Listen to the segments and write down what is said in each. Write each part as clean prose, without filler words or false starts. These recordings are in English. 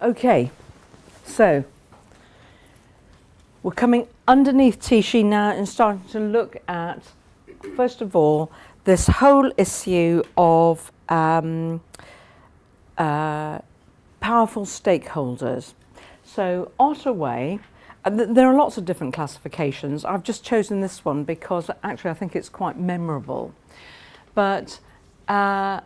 Okay, so we're coming underneath Tishy now and starting to look at, first of all, this whole issue of powerful stakeholders. So Ottaway, there are lots of different classifications. I've just chosen this one because actually I think it's quite memorable. But public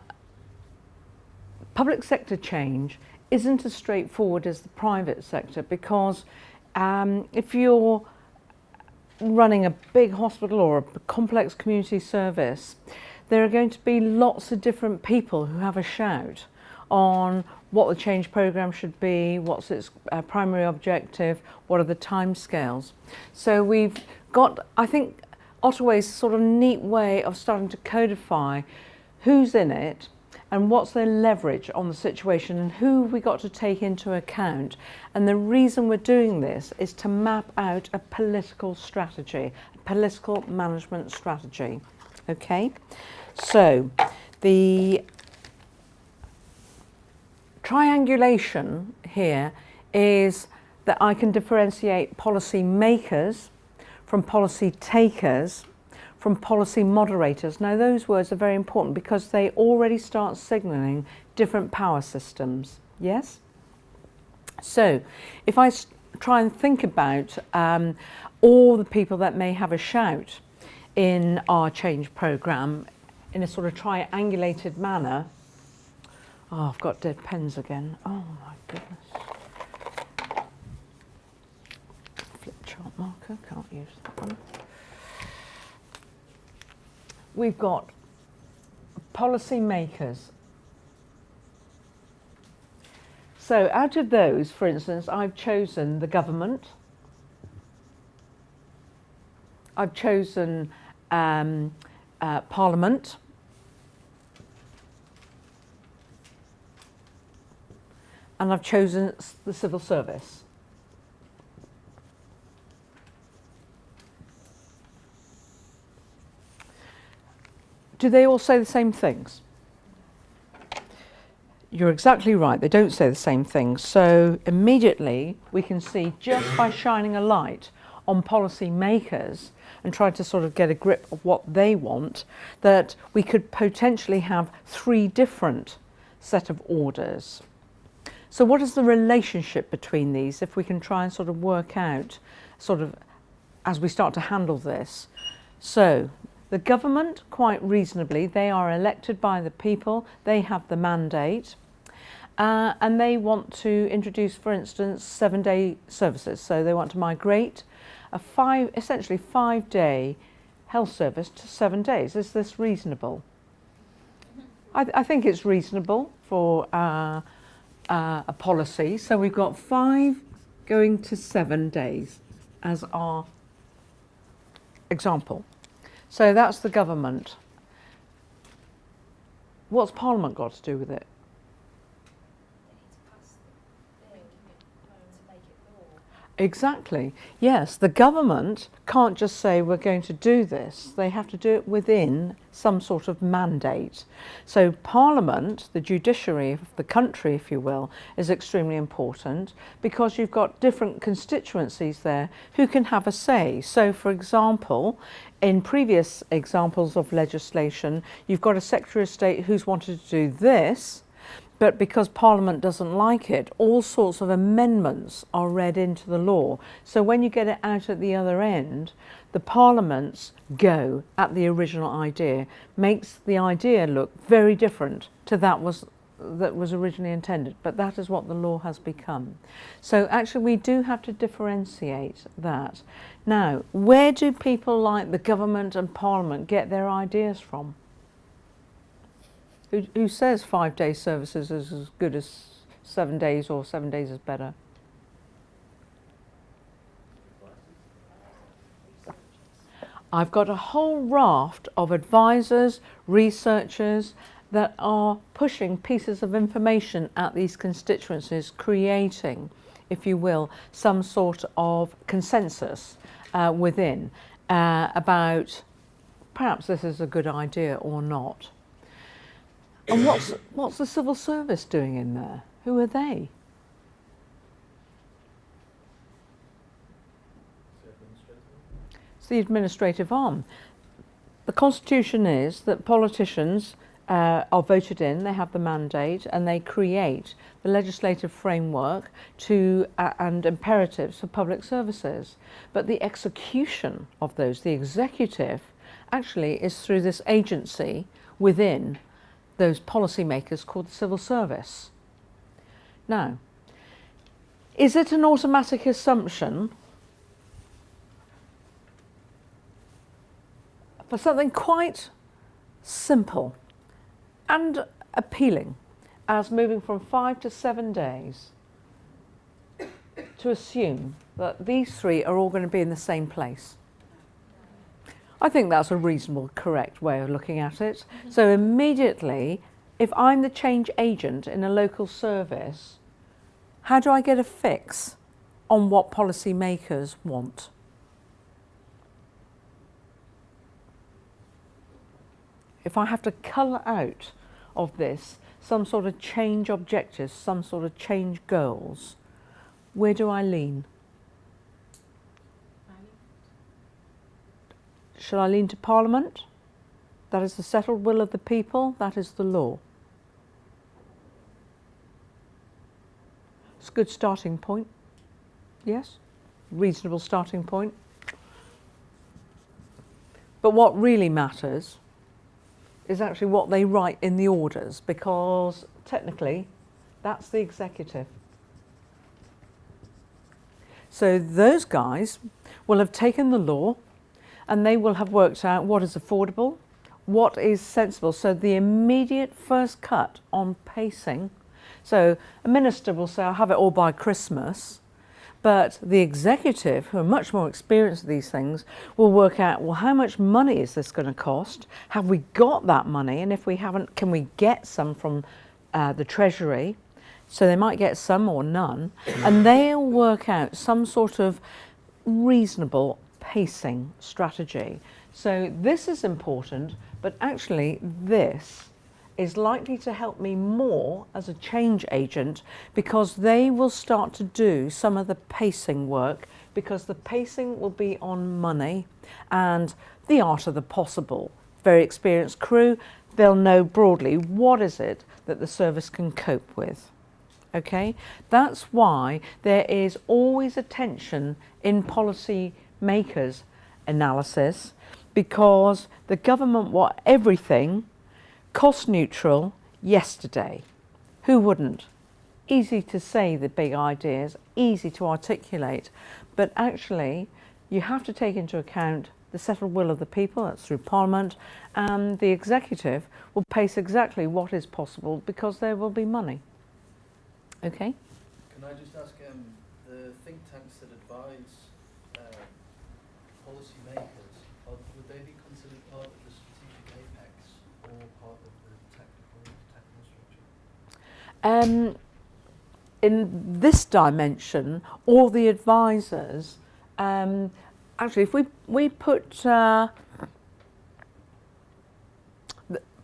sector change isn't as straightforward as the private sector, because if you're running a big hospital or a complex community service, there are going to be lots of different people who have a shout on what the change programme should be, what's its primary objective, what are the timescales. So we've got, I think, Ottaway's sort of neat way of starting to codify who's in it and what's their leverage on the situation and who we got to take into account. And the reason we're doing this is to map out a political strategy, a political management strategy. Okay, so the triangulation here is that I can differentiate policy makers from policy takers from policy moderators. Now those words are very important because they already start signalling different power systems. Yes? So if I try and think about all the people that may have a shout in our change programme in a sort of triangulated manner. Oh, I've got dead pens again. Oh my goodness. Flip chart marker, can't use that one. We've got policy makers. So out of those, for instance, I've chosen the government. I've chosen Parliament. And I've chosen the civil service. Do they all say the same things? You're exactly right, they don't say the same things. So immediately we can see, just by shining a light on policy makers and try to sort of get a grip of what they want, that we could potentially have three different set of orders. So what is the relationship between these, if we can try and sort of work out, sort of, as we start to handle this? So the government, quite reasonably, they are elected by the people, they have the mandate, and they want to introduce, for instance, 7-day services. So they want to migrate a essentially 5-day health service to 7 days. Is this reasonable? I think it's reasonable for a policy. So we've got 5 going to 7 days as our example. So that's the government. What's Parliament got to do with it? Exactly. Yes, the government can't just say we're going to do this. They have to do it within some sort of mandate. So Parliament, the judiciary of the country, if you will, is extremely important because you've got different constituencies there who can have a say. So for example, in previous examples of legislation, you've got a Secretary of State who's wanted to do this, but because Parliament doesn't like it, all sorts of amendments are read into the law. So when you get it out at the other end, the Parliament's go at the original idea makes the idea look very different to that was originally intended. But that is what the law has become. So actually we do have to differentiate that. Now, where do people like the government and Parliament get their ideas from? Who says 5-day services is as good as 7 days or 7 days is better? I've got a whole raft of advisors, researchers that are pushing pieces of information at these constituencies, creating, if you will, some sort of consensus within about perhaps this is a good idea or not. And what's the civil service doing in there? Who are they? It's the administrative arm. The Constitution is that politicians are voted in, they have the mandate, and they create the legislative framework to and imperatives for public services. But the execution of those, the executive, actually is through this agency within those policymakers called the civil service. Now, is it an automatic assumption for something quite simple and appealing as moving from 5 to 7 days to assume that these three are all going to be in the same place? I think that's a reasonable, correct way of looking at it. So immediately, if I'm the change agent in a local service, how do I get a fix on what policymakers want? If I have to colour out of this some sort of change objectives, some sort of change goals, where do I lean? Shall I lean to Parliament? That is the settled will of the people, that is the law. It's a good starting point, yes? Reasonable starting point. But what really matters is actually what they write in the orders, because technically that's the executive. So those guys will have taken the law and they will have worked out what is affordable, what is sensible. So the immediate first cut on pacing. So a minister will say, I'll have it all by Christmas. But the executive, who are much more experienced at these things, will work out, well, how much money is this going to cost? Have we got that money? And if we haven't, can we get some from the Treasury? So they might get some or none. And they'll work out some sort of reasonable pacing strategy. So this is important, but actually this is likely to help me more as a change agent, because they will start to do some of the pacing work, because the pacing will be on money and the art of the possible. Very experienced crew, they'll know broadly what is it that the service can cope with. Okay, that's why there is always a tension in policy makers' analysis, because the government want everything cost neutral yesterday. Who wouldn't? Easy to say the big ideas, easy to articulate, but actually you have to take into account the settled will of the people, that's through Parliament, and the executive will pace exactly what is possible, because there will be money. Okay? Can I just ask, the think tanks that advise policymakers, would they be considered part of the strategic apex or part of the technical structure? In this dimension, all the advisors, actually if we put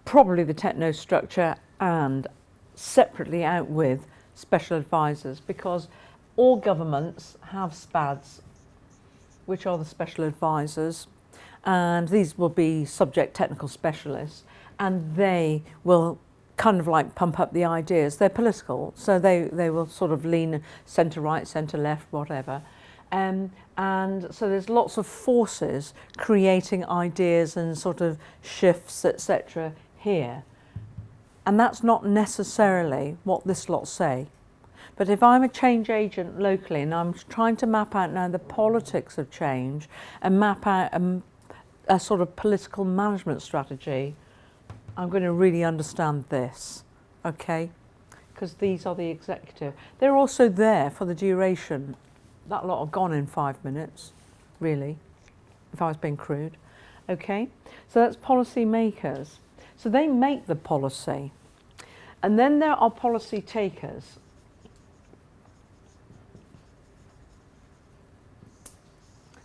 probably the techno structure and separately out with special advisors, because all governments have SPADs, which are the special advisors, and these will be subject technical specialists, and they will kind of like pump up the ideas. They're political, so they will sort of lean centre right, centre left, whatever. And so there's lots of forces creating ideas and sort of shifts, etc. here. And that's not necessarily what this lot say. But if I'm a change agent locally and I'm trying to map out now the politics of change and map out a sort of political management strategy, I'm going to really understand this, okay? Because these are the executive. They're also there for the duration. That lot are gone in 5 minutes, really, if I was being crude, okay? So that's policy makers. So they make the policy. And then there are policy takers.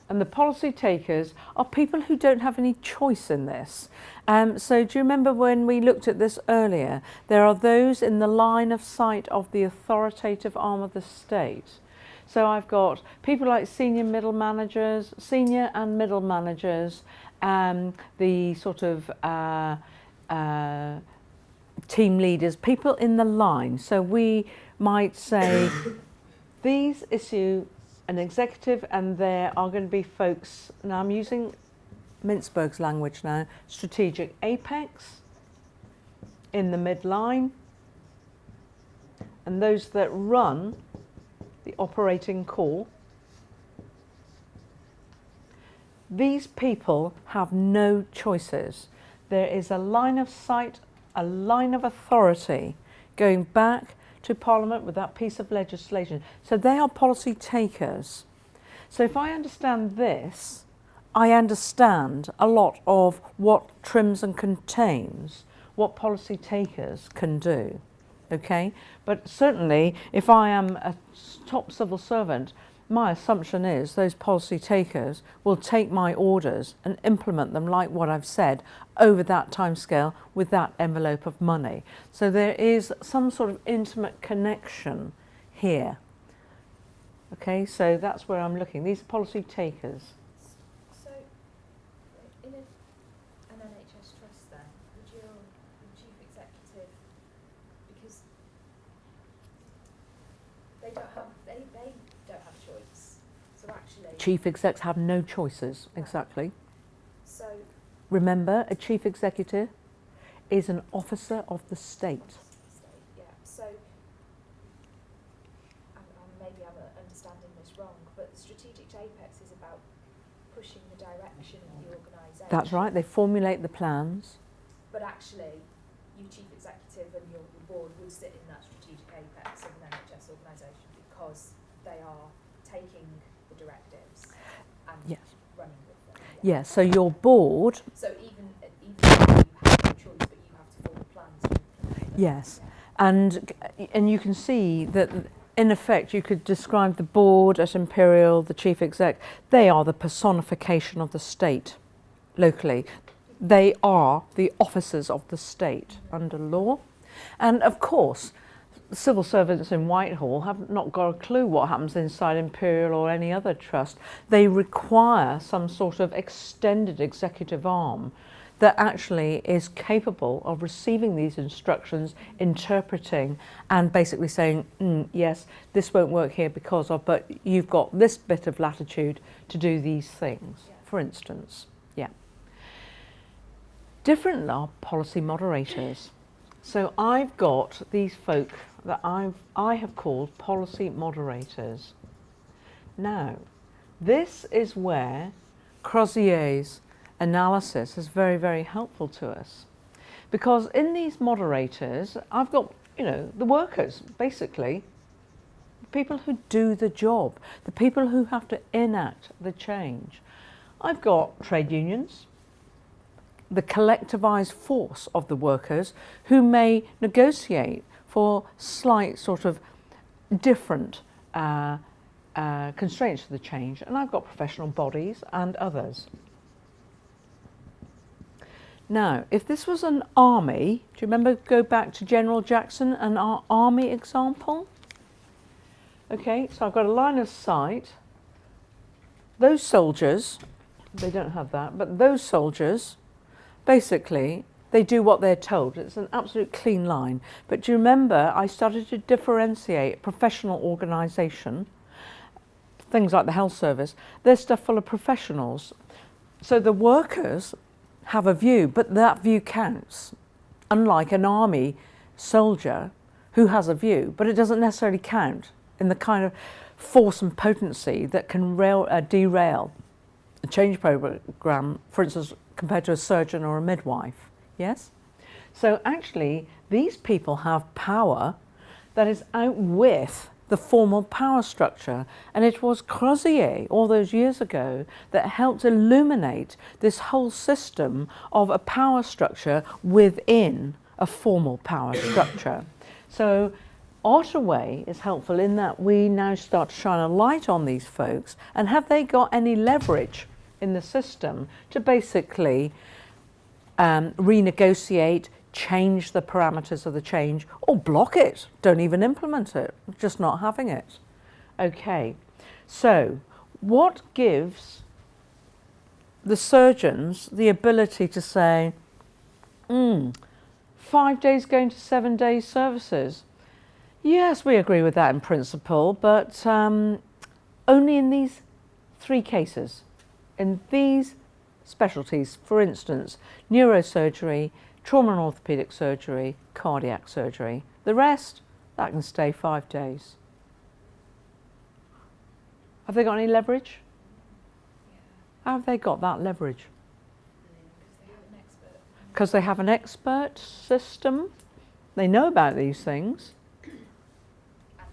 And the policy takers are people who don't have any choice in this. So do you remember when we looked at this earlier? There are those in the line of sight of the authoritative arm of the state. So I've got people like senior and middle managers, the sort of team leaders, people in the line. So we might say these issue an executive, and there are going to be folks, now I'm using Mintzberg's language now, strategic apex in the midline, and those that run the operating core. These people have no choices. There is a line of sight, a line of authority going back to Parliament with that piece of legislation. So they are policy takers. So if I understand this, I understand a lot of what trims and contains, what policy takers can do. Okay? But certainly, if I am a top civil servant, my assumption is those policy takers will take my orders and implement them like what I've said over that timescale with that envelope of money. So there is some sort of intimate connection here. Okay, so that's where I'm looking. These are policy takers. So, in an NHS trust then, would your chief executive, because they don't have a choice, so actually... Chief execs have no choices, Right. exactly. So... Remember, a chief executive is an officer of the state. Yeah, so... maybe I'm understanding this wrong, but the strategic apex is about pushing the direction of the organisation. That's right, they formulate the plans. But actually, you chief executive and your board would sit in that strategic apex of an NHS organisation because they are taking the directives and Yes. running with them. Yeah, so your board, So even though you have no choice, but you have to form the plans. to implement them. yes, Yeah. and you can see that in effect you could describe the board at Imperial, the chief exec, they are the personification of the state locally. They are the officers of the state under law. And of course, civil servants in Whitehall have not got a clue what happens inside Imperial or any other trust. They require some sort of extended executive arm that actually is capable of receiving these instructions, interpreting and basically saying, yes, this won't work here because of, but you've got this bit of latitude to do these things, for instance. Yeah. Different are policy moderators. So I've got these folk that I have called policy moderators. Now, this is where Crozier's analysis is very, very helpful to us. Because in these moderators, I've got, the workers, basically, the people who do the job, the people who have to enact the change. I've got trade unions, the collectivised force of the workers who may negotiate for slight sort of different constraints to the change, and I've got professional bodies and others. Now, if this was an army, do you remember, go back to General Jackson and our army example? Okay, so I've got a line of sight. Those soldiers, they don't have that, but those soldiers, basically, they do what they're told. It's an absolute clean line. But do you remember, I started to differentiate professional organisation, things like the health service, they're stuff full of professionals. So the workers have a view, but that view counts. Unlike an army soldier who has a view, but it doesn't necessarily count in the kind of force and potency that can derail a change programme, for instance, compared to a surgeon or a midwife. Yes? So actually, these people have power that is out with the formal power structure. And it was Crozier all those years ago that helped illuminate this whole system of a power structure within a formal power structure. So Ottaway is helpful in that we now start to shine a light on these folks, and have they got any leverage in the system to basically renegotiate, change the parameters of the change, or block it, don't even implement it, just not having it. Okay, so what gives the surgeons the ability to say, 5 days going to 7 days services? Yes, we agree with that in principle, but only in these 3 cases. In these specialties, for instance, neurosurgery, trauma and orthopaedic surgery, cardiac surgery. The rest, that can stay 5 days. Have they got any leverage? How have they got that leverage? Because they have an expert system. They know about these things. And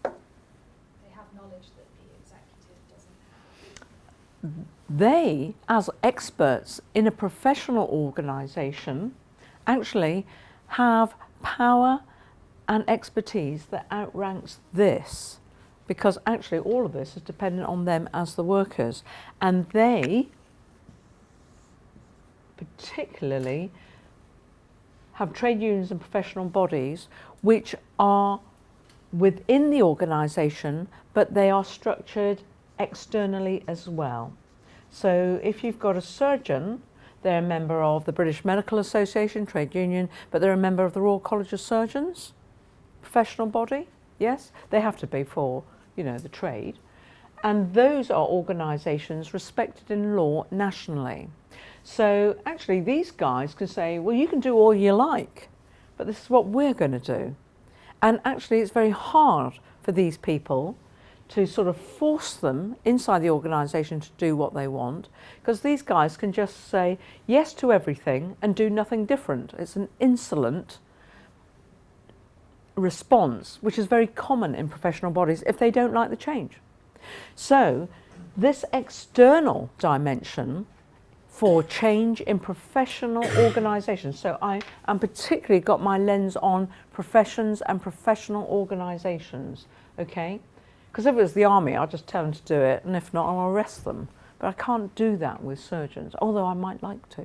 they have knowledge that the executive doesn't have. They, as experts in a professional organisation, actually have power and expertise that outranks this, because actually all of this is dependent on them as the workers, and they particularly have trade unions and professional bodies which are within the organisation, but they are structured externally as well. So if you've got a surgeon, they're a member of the British Medical Association, trade union, but they're a member of the Royal College of Surgeons, professional body, yes? They have to be for, the trade. And those are organisations respected in law nationally. So actually these guys can say, well, you can do all you like, but this is what we're going to do. And actually it's very hard for these people to sort of force them inside the organisation to do what they want, because these guys can just say yes to everything and do nothing different. It's an insolent response, which is very common in professional bodies if they don't like the change. So this external dimension for change in professional organisations, so I am particularly got my lens on professions and professional organisations, okay? Because if it was the army, I'd just tell them to do it, and if not, I'll arrest them. But I can't do that with surgeons, although I might like to.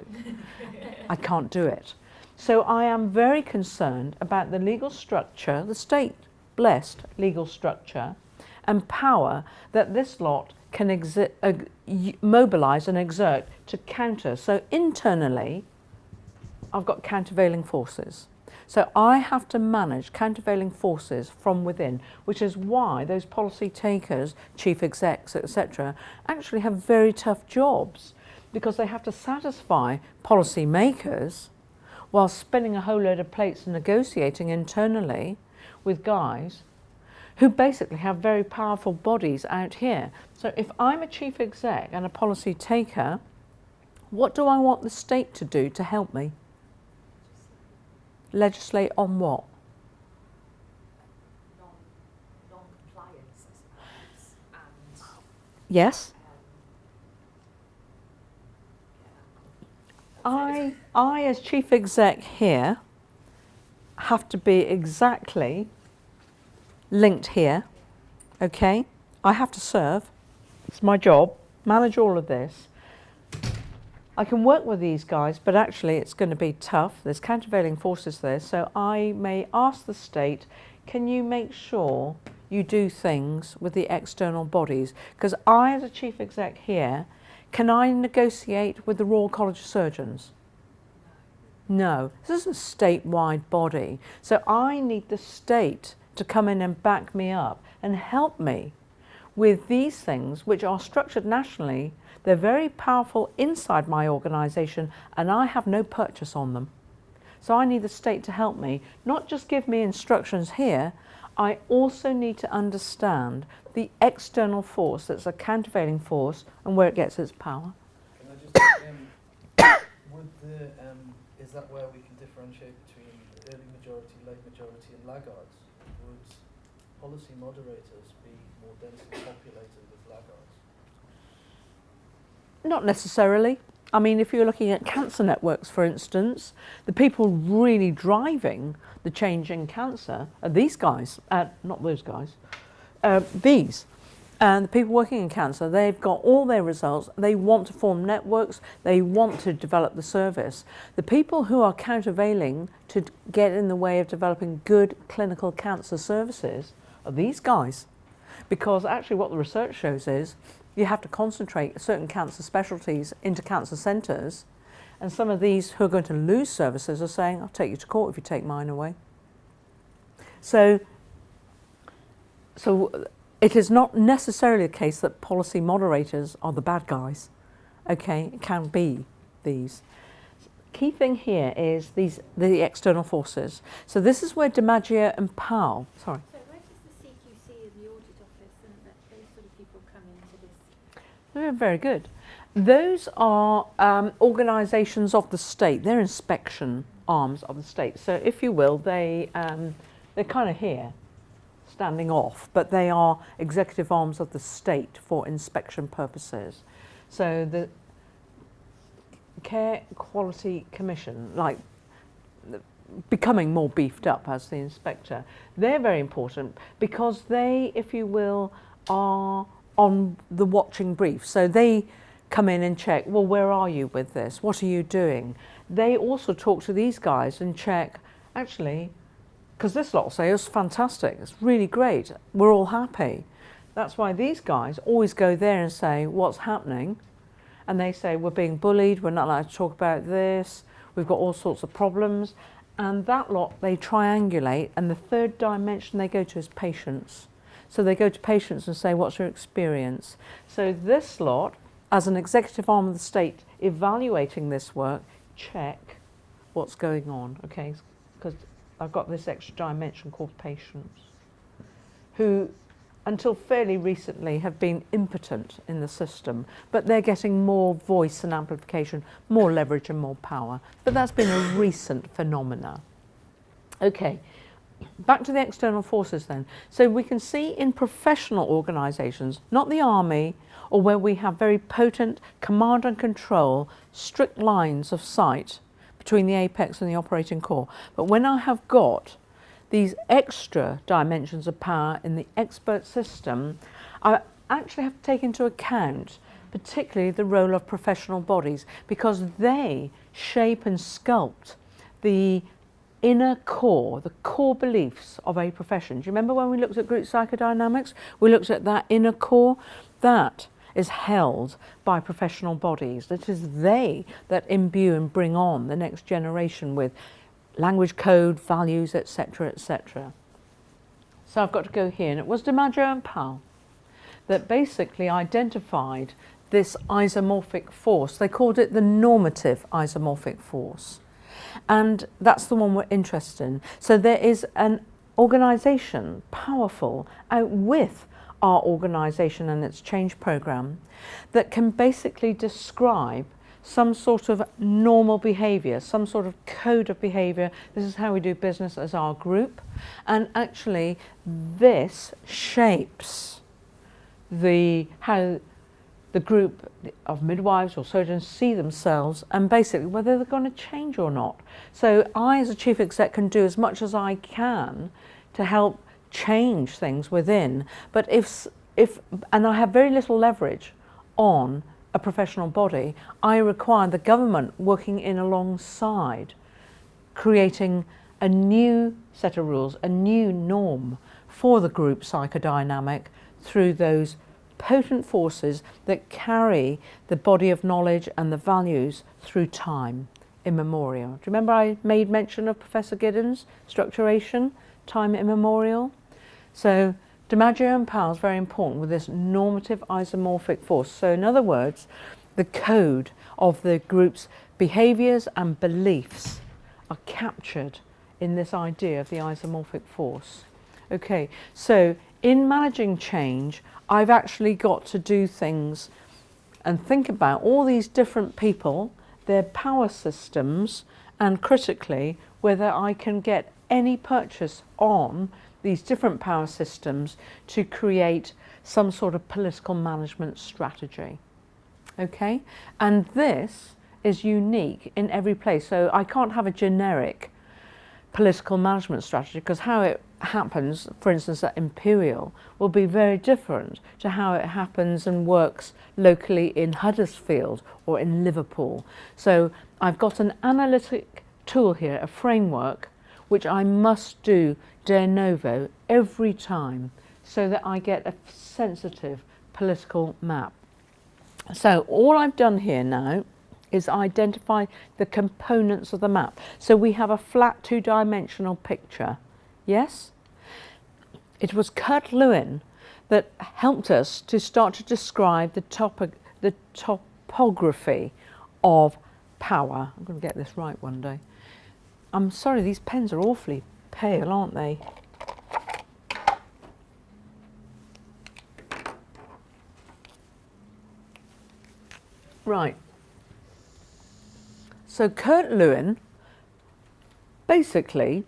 I can't do it. So I am very concerned about the legal structure, the state-blessed legal structure and power that this lot can mobilise and exert to counter. So internally, I've got countervailing forces. So I have to manage countervailing forces from within, which is why those policy takers, chief execs, etc., actually have very tough jobs, because they have to satisfy policy makers while spinning a whole load of plates and negotiating internally with guys who basically have very powerful bodies out here. So if I'm a chief exec and a policy taker, what do I want the state to do to help me? Legislate on what? Non-compliance, I suppose. And, yes. I, as chief exec here, have to be exactly linked here, okay? I have to serve. It's my job. Manage all of this. I can work with these guys, but actually it's going to be tough. There's countervailing forces there, so I may ask the state, can you make sure you do things with the external bodies? Because I, as a chief exec here, can I negotiate with the Royal College of Surgeons? No, this is a statewide body. So I need the state to come in and back me up and help me with these things which are structured nationally. They're very powerful inside my organisation and I have no purchase on them. So I need the state to help me, not just give me instructions here. I also need to understand the external force that's a countervailing force and where it gets its power. Can I just is that where we can differentiate between early majority, late majority and laggards? Would policy moderators be more densely populated with laggards? Not necessarily. I mean, if you're looking at cancer networks, for instance, the people really driving the change in cancer are these guys, not those guys, these. And the people working in cancer, they've got all their results, they want to form networks, they want to develop the service. The people who are countervailing to get in the way of developing good clinical cancer services are these guys. Because actually what the research shows is you have to concentrate certain cancer specialties into cancer centres, and some of these who are going to lose services are saying, I'll take you to court if you take mine away. So it is not necessarily the case that policy moderators are the bad guys. Okay, it can be these. Key thing here is the external forces. So this is where DiMaggio and Powell, sorry. So where does the CQC and the audit office and those sort of people come into this? They're very good. Those are organisations of the state. They're inspection arms of the state. So if you will, they're kind of here, standing off, but they are executive arms of the state for inspection purposes. So the Care Quality Commission, like becoming more beefed up as the inspector, they're very important because they, if you will, are on the watching brief. So they come in and check, well, where are you with this? What are you doing? They also talk to these guys and check, actually, because this lot will say, it's fantastic, it's really great, we're all happy. That's why these guys always go there and say, what's happening? And they say, we're being bullied, we're not allowed to talk about this, we've got all sorts of problems. And that lot, they triangulate, and the third dimension they go to is patients. So they go to patients and say, what's your experience? So this lot, as an executive arm of the state, evaluating this work, check what's going on, okay? Because I've got this extra dimension called patients, who until fairly recently have been impotent in the system, but they're getting more voice and amplification, more leverage and more power. But that's been a recent phenomena. Okay, back to the external forces then. So we can see in professional organisations, not the army, or where we have very potent command and control, strict lines of sight between the apex and the operating core. But when I have got these extra dimensions of power in the expert system, I actually have to take into account particularly the role of professional bodies, because they shape and sculpt the inner core, the core beliefs of a profession. Do you remember when we looked at group psychodynamics? We looked at that inner core. That is held by professional bodies. It is they that imbue and bring on the next generation with language code, values, etc., etc. So I've got to go here, and it was DiMaggio and Powell that basically identified this isomorphic force. They called it the normative isomorphic force, and that's the one we're interested in. So there is an organisation, powerful, out with our organisation and its change programme, that can basically describe some sort of normal behaviour, some sort of code of behaviour. This is how we do business as our group. And actually this shapes how the group of midwives or surgeons see themselves, and basically whether they're going to change or not. So I as a chief exec can do as much as I can to help change things within. But if and I have very little leverage on a professional body, I require the government working in alongside, creating a new set of rules, a new norm for the group psychodynamic through those potent forces that carry the body of knowledge and the values through time immemorial. Do you remember I made mention of Professor Giddens' structuration, time immemorial? So DiMaggio and Powell is very important with this normative isomorphic force. So in other words, the code of the group's behaviours and beliefs are captured in this idea of the isomorphic force. Okay, so in managing change, I've actually got to do things and think about all these different people, their power systems, and critically, whether I can get any purchase on these different power systems to create some sort of political management strategy. Okay, and this is unique in every place. So I can't have a generic political management strategy, because how it happens, for instance, at Imperial, will be very different to how it happens and works locally in Huddersfield or in Liverpool. So I've got an analytic tool here, a framework, which I must do de novo every time so that I get a sensitive political map. So all I've done here now is identify the components of the map. So we have a flat two-dimensional picture. Yes? It was Kurt Lewin that helped us to start to describe the topography of power. I'm going to get this right one day. I'm sorry, these pens are awfully pale, aren't they? Right. So Kurt Lewin basically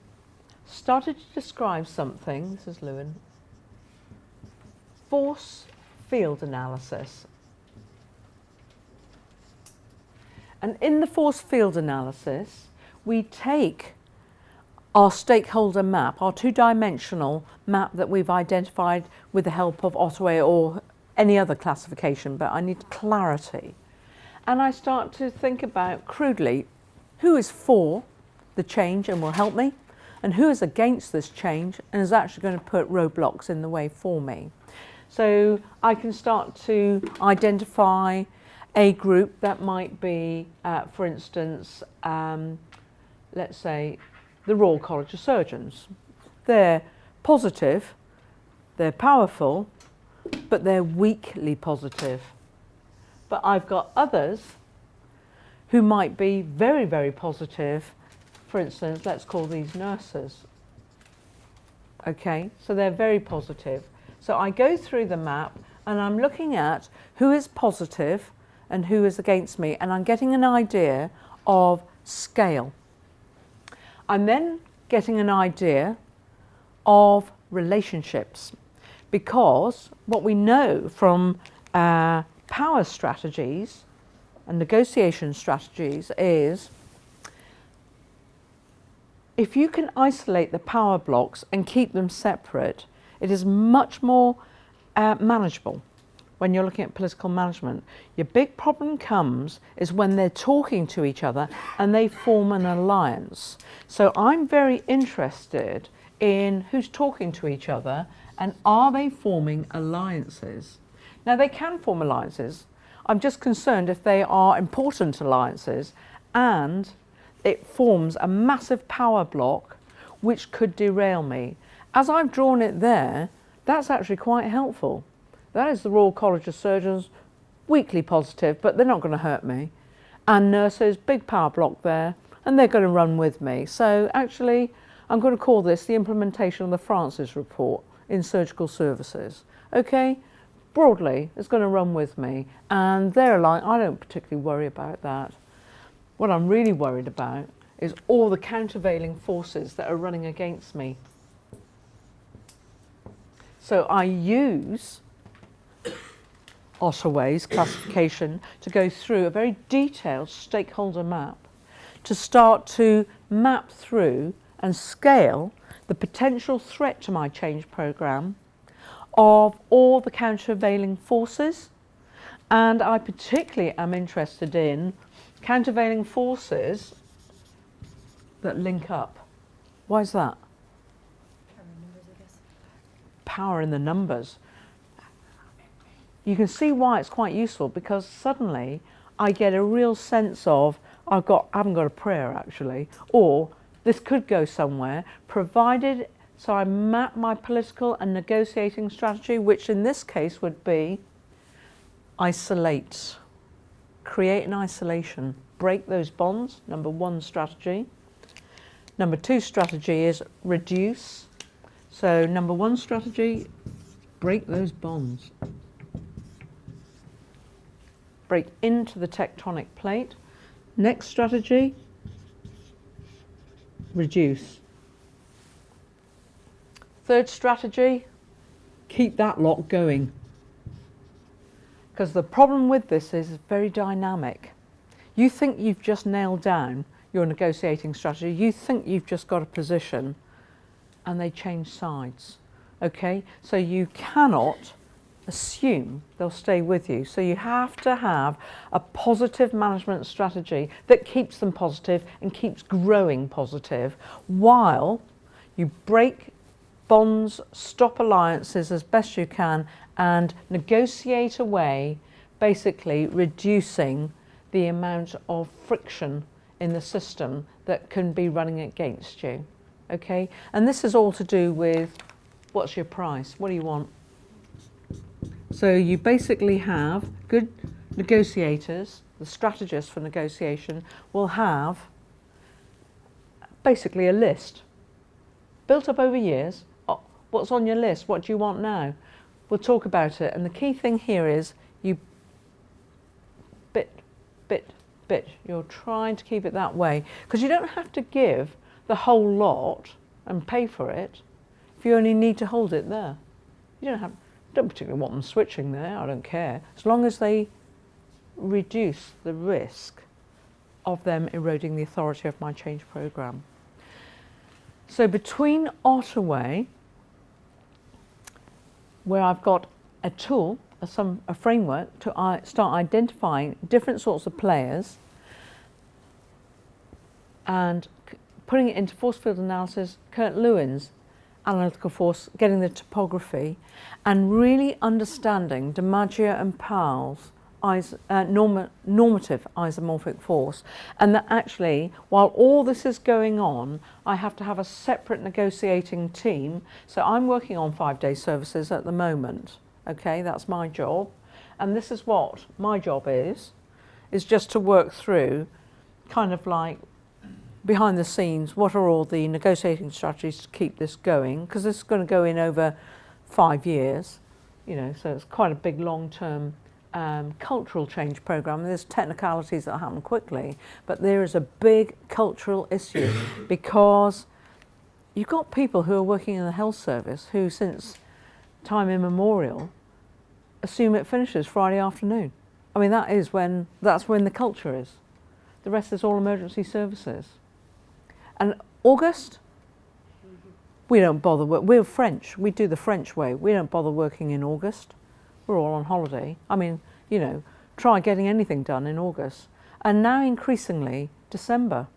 started to describe something, this is Lewin, force field analysis. And in the force field analysis, we take our stakeholder map, our two-dimensional map that we've identified with the help of Ottaway or any other classification, but I need clarity. And I start to think about, crudely, who is for the change and will help me, and who is against this change and is actually going to put roadblocks in the way for me. So I can start to identify a group that might be, for instance, let's say the Royal College of Surgeons. They're positive, they're powerful, but they're weakly positive. But I've got others who might be very, very positive. For instance, let's call these nurses. Okay, so they're very positive. So I go through the map and I'm looking at who is positive and who is against me, and I'm getting an idea of scale. I'm then getting an idea of relationships, because what we know from power strategies and negotiation strategies is if you can isolate the power blocks and keep them separate, it is much more manageable when you're looking at political management. Your big problem comes is when they're talking to each other and they form an alliance. So I'm very interested in who's talking to each other and are they forming alliances. Now they can form alliances. I'm just concerned if they are important alliances and it forms a massive power block which could derail me. As I've drawn it there, that's actually quite helpful. That is the Royal College of Surgeons, weakly positive, but they're not going to hurt me. And nurses, big power block there, and they're going to run with me. So actually, I'm going to call this the implementation of the Francis report in surgical services. Okay? Broadly, it's going to run with me. And they're like, I don't particularly worry about that. What I'm really worried about is all the countervailing forces that are running against me. So I use Ottaway's classification to go through a very detailed stakeholder map to start to map through and scale the potential threat to my change programme of all the countervailing forces. And I particularly am interested in countervailing forces that link up. Why is that? Power in numbers, I guess. Power in the numbers. You can see why it's quite useful, because suddenly I get a real sense of I haven't got a prayer actually, or this could go somewhere, provided, so I map my political and negotiating strategy, which in this case would be isolate, create an isolation, break those bonds, number one strategy. Number two strategy is reduce. So number one strategy, break those bonds. Break into the tectonic plate. Next strategy, reduce. Third strategy, keep that lot going. Because the problem with this is it's very dynamic. You think you've just nailed down your negotiating strategy, you think you've just got a position, and they change sides. Okay, so you cannot assume they'll stay with you. So you have to have a positive management strategy that keeps them positive and keeps growing positive while you break bonds, stop alliances as best you can, and negotiate away, basically reducing the amount of friction in the system that can be running against you. Okay? And this is all to do with what's your price? What do you want? So you basically have good negotiators, the strategists for negotiation will have basically a list built up over years. Oh, what's on your list? What do you want now? We'll talk about it. And the key thing here is you bit. You're trying to keep it that way because you don't have to give the whole lot and pay for it if you only need to hold it there. You don't particularly want them switching there, I don't care, as long as they reduce the risk of them eroding the authority of my change programme. So between Ottaway, where I've got a tool, a framework to start identifying different sorts of players and putting it into force field analysis, Kurt Lewin's analytical force, getting the topography, and really understanding DiMaggio and Powell's normative isomorphic force, and that actually, while all this is going on, I have to have a separate negotiating team. So I'm working on 5-day services at the moment. Okay, that's my job, and this is what my job is just to work through, kind of like behind the scenes, what are all the negotiating strategies to keep this going, because this is going to go in over 5 years, you know, so it's quite a big long-term cultural change program. There's technicalities that happen quickly, but there is a big cultural issue because you've got people who are working in the health service who, since time immemorial, assume it finishes Friday afternoon. I mean, that's when the culture is. The rest is all emergency services. And August, we don't bother. We're French. We do the French way. We don't bother working in August. We're all on holiday. I mean, you know, try getting anything done in August. And now increasingly, December.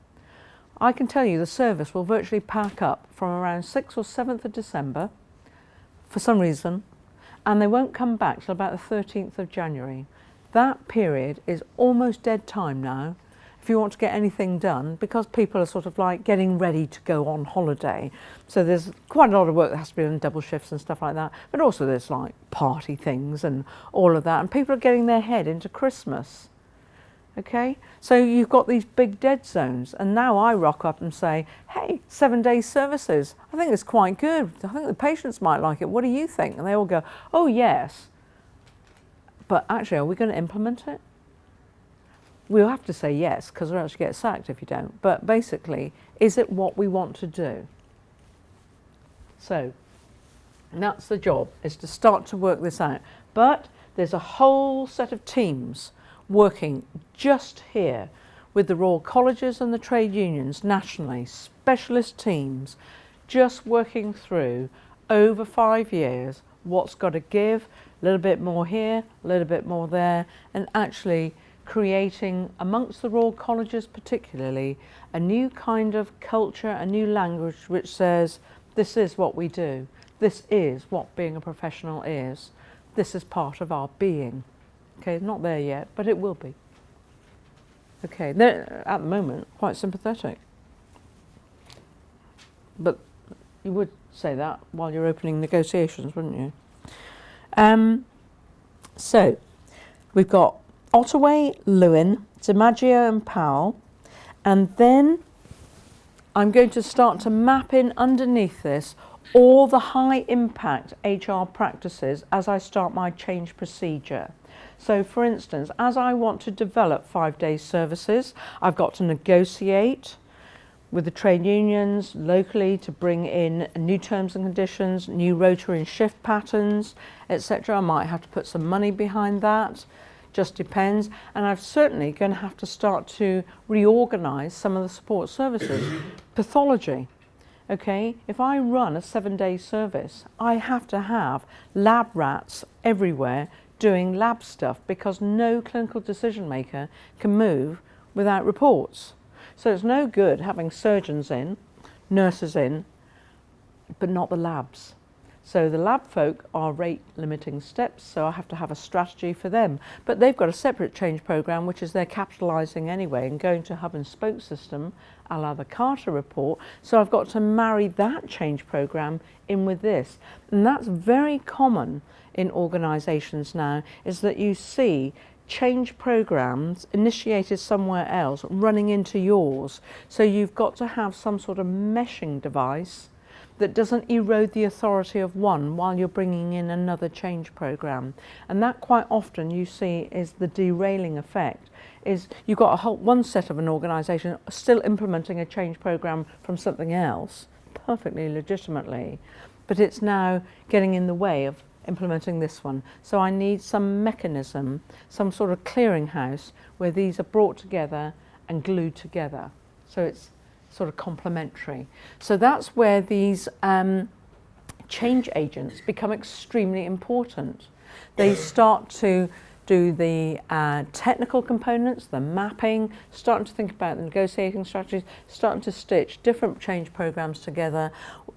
I can tell you the service will virtually pack up from around 6th or 7th of December, for some reason, and they won't come back till about the 13th of January. That period is almost dead time now if you want to get anything done, because people are sort of like getting ready to go on holiday. So there's quite a lot of work that has to be done, double shifts and stuff like that, but also there's like party things and all of that, and people are getting their head into Christmas. Okay, so you've got these big dead zones, and now I rock up and say, hey, 7-day services, I think it's quite good. I think the patients might like it. What do you think? And they all go, oh yes. But actually, are we going to implement it? We'll have to say yes, because we'll actually get sacked if you don't. But basically, is it what we want to do? So that's the job, is to start to work this out. But there's a whole set of teams working just here with the Royal Colleges and the trade unions nationally, specialist teams, just working through over 5 years what's got to give, a little bit more here, a little bit more there, and actually creating, amongst the Royal Colleges particularly, a new kind of culture, a new language which says, this is what we do, this is what being a professional is, this is part of our being. Okay, not there yet, but it will be. Okay, they're at the moment quite sympathetic. But you would say that while you're opening negotiations, wouldn't you? So we've got Ottaway, Lewin, DiMaggio and Powell, and then I'm going to start to map in underneath this all the high impact HR practices as I start my change procedure. So for instance, as I want to develop 5-day services, I've got to negotiate with the trade unions locally to bring in new terms and conditions, new rota and shift patterns, etc. I might have to put some money behind that, just depends. And I'm certainly going to have to start to reorganise some of the support services. Pathology. Okay, if I run a 7-day service, I have to have lab rats everywhere doing lab stuff, because no clinical decision maker can move without reports. So it's no good having surgeons in, nurses in, but not the labs. So the lab folk are rate limiting steps, so I have to have a strategy for them. But they've got a separate change programme, which is they're capitalising anyway and going to hub and spoke system, a la the Carter report. So I've got to marry that change programme in with this. And that's very common in organisations now, is that you see change programmes initiated somewhere else running into yours. So you've got to have some sort of meshing device that doesn't erode the authority of one while you're bringing in another change programme. And that quite often you see is the derailing effect, is you've got a whole one set of an organisation still implementing a change programme from something else, perfectly legitimately, but it's now getting in the way of implementing this one. So I need some mechanism, some sort of clearinghouse where these are brought together and glued together. So it's sort of complementary. So that's where these change agents become extremely important. They start to do the technical components, the mapping, starting to think about the negotiating strategies, starting to stitch different change programs together.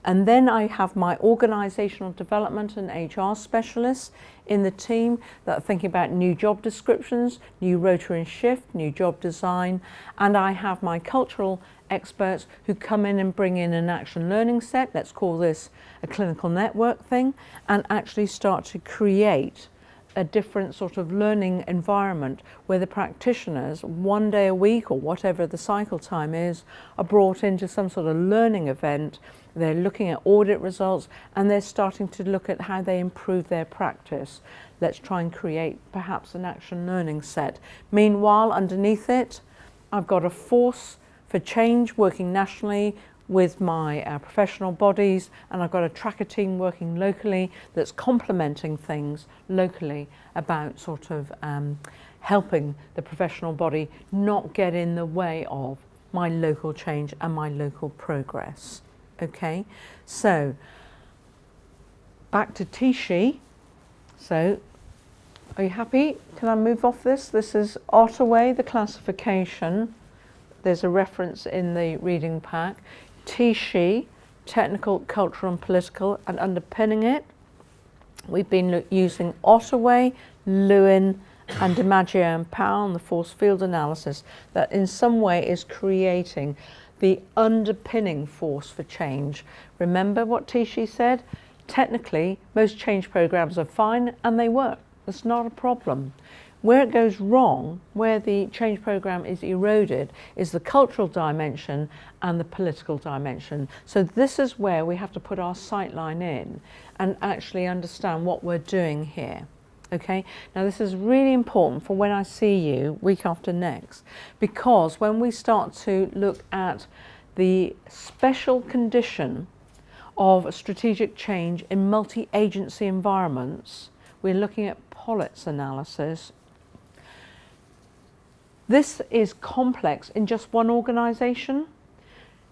And then I have my organisational development and HR specialists in the team that are thinking about new job descriptions, new rota and shift, new job design. And I have my cultural experts who come in and bring in an action learning set, let's call this a clinical network thing, and actually start to create a different sort of learning environment where the practitioners, one day a week or whatever the cycle time is, are brought into some sort of learning event. They're looking at audit results and they're starting to look at how they improve their practice. Let's try and create perhaps an action learning set. Meanwhile, underneath it, I've got a force for change working nationally with my professional bodies, and I've got a tracker team working locally that's complementing things locally about sort of helping the professional body not get in the way of my local change and my local progress. Okay, so back to Tichy. So are you happy? Can I move off this? This is Ottaway, the classification. There's a reference in the reading pack. Tichy, technical, cultural and political, and underpinning it, we've been using Ottaway, Lewin and DiMaggio and Powell and the force field analysis that in some way is creating the underpinning force for change. Remember what Tichy said? Technically, most change programs are fine and they work. It's not a problem. Where it goes wrong, where the change program is eroded, is the cultural dimension and the political dimension. So this is where we have to put our sight line in and actually understand what we're doing here. Okay, now this is really important for when I see you week after next, because when we start to look at the special condition of strategic change in multi-agency environments, we're looking at Pollitt's analysis. This is complex in just one organisation.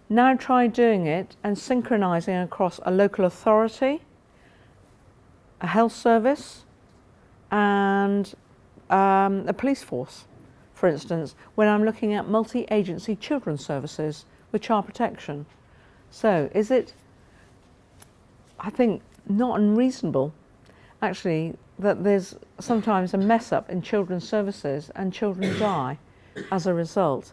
Now try doing it and synchronising across a local authority, a health service, and a police force, for instance, when I'm looking at multi-agency children's services with child protection. So is it, I think, not unreasonable, actually, that there's sometimes a mess up in children's services and children die as a result.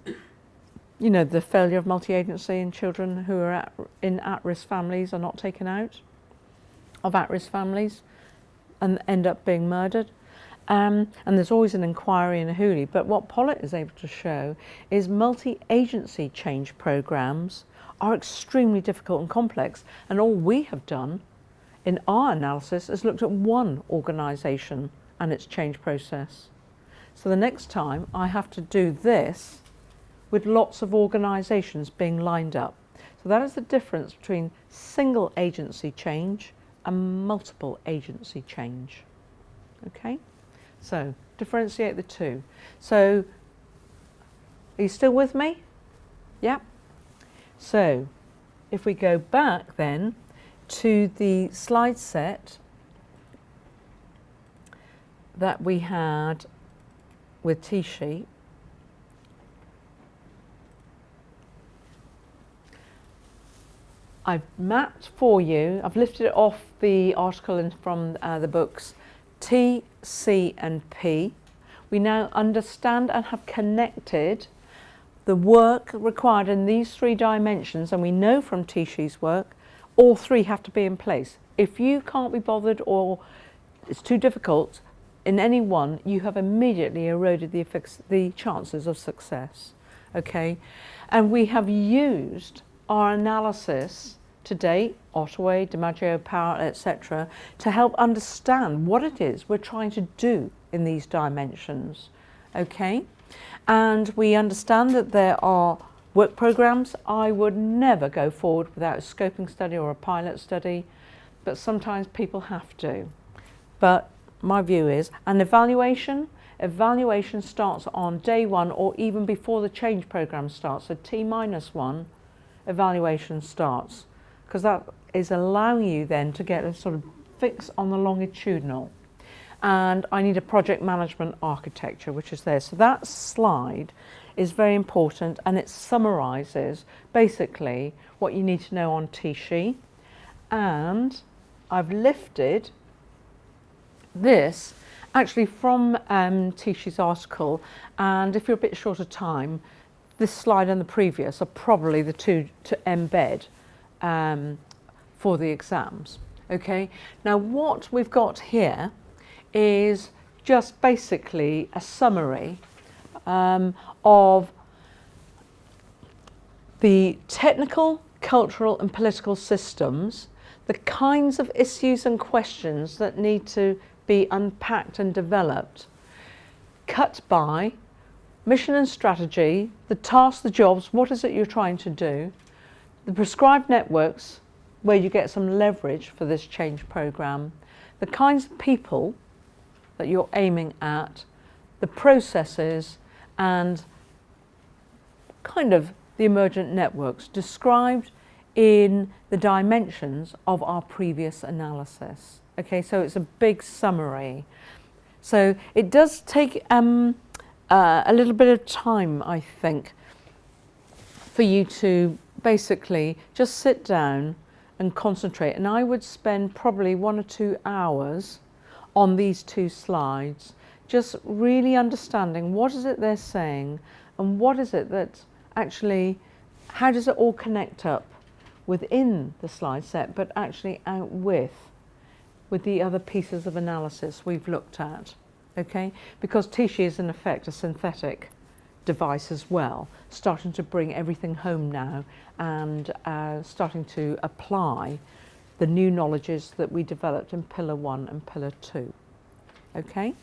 You know, the failure of multi-agency and children who are in at-risk families are not taken out of at-risk families and end up being murdered. And there's always an inquiry in a Hooley. But what Pollitt is able to show is multi-agency change programs are extremely difficult and complex. And all we have done in our analysis is looked at one organisation and its change process. So the next time I have to do this with lots of organisations being lined up. So that is the difference between single agency change and multiple agency change. Okay, so differentiate the two. So are you still with me? Yeah. So if we go back then to the slide set that we had with Tichy, I've mapped for you, I've lifted it off the article from the books T, C and P. We now understand and have connected the work required in these 3 dimensions, and we know from Tishi's work, all 3 have to be in place. If you can't be bothered or it's too difficult in any one, you have immediately eroded the chances of success. Okay, and we have used our analysis to date, Ottaway, DiMaggio, Power, etc., to help understand what it is we're trying to do in these dimensions. Okay, and we understand that there are work programs. I would never go forward without a scoping study or a pilot study, but sometimes people have to. But my view is an evaluation starts on day 1 or even before the change program starts. So T-1 evaluation starts, because that is allowing you then to get a sort of fix on the longitudinal. And I need a project management architecture, which is there. So that slide is very important, and it summarises basically what you need to know on Tishi. And I've lifted this actually from Tishi's article, and if you're a bit short of time, this slide and the previous are probably the 2 to embed for the exams. Okay, now what we've got here is just basically a summary of the technical, cultural and political systems, the kinds of issues and questions that need to be unpacked and developed, cut by mission and strategy, the tasks, the jobs, what is it you're trying to do, the prescribed networks where you get some leverage for this change program, the kinds of people that you're aiming at, the processes, and kind of the emergent networks described in the dimensions of our previous analysis. Okay, so it's a big summary. So it does take a little bit of time, I think, for you to basically just sit down and concentrate. And I would spend probably 1 or 2 hours on these 2 slides, just really understanding what is it they're saying and what is it that actually, how does it all connect up within the slide set, but actually out with the other pieces of analysis we've looked at. Okay, because Tishi is in effect a synthetic device as well, starting to bring everything home now and starting to apply the new knowledges that we developed in Pillar 1 and Pillar 2. Okay?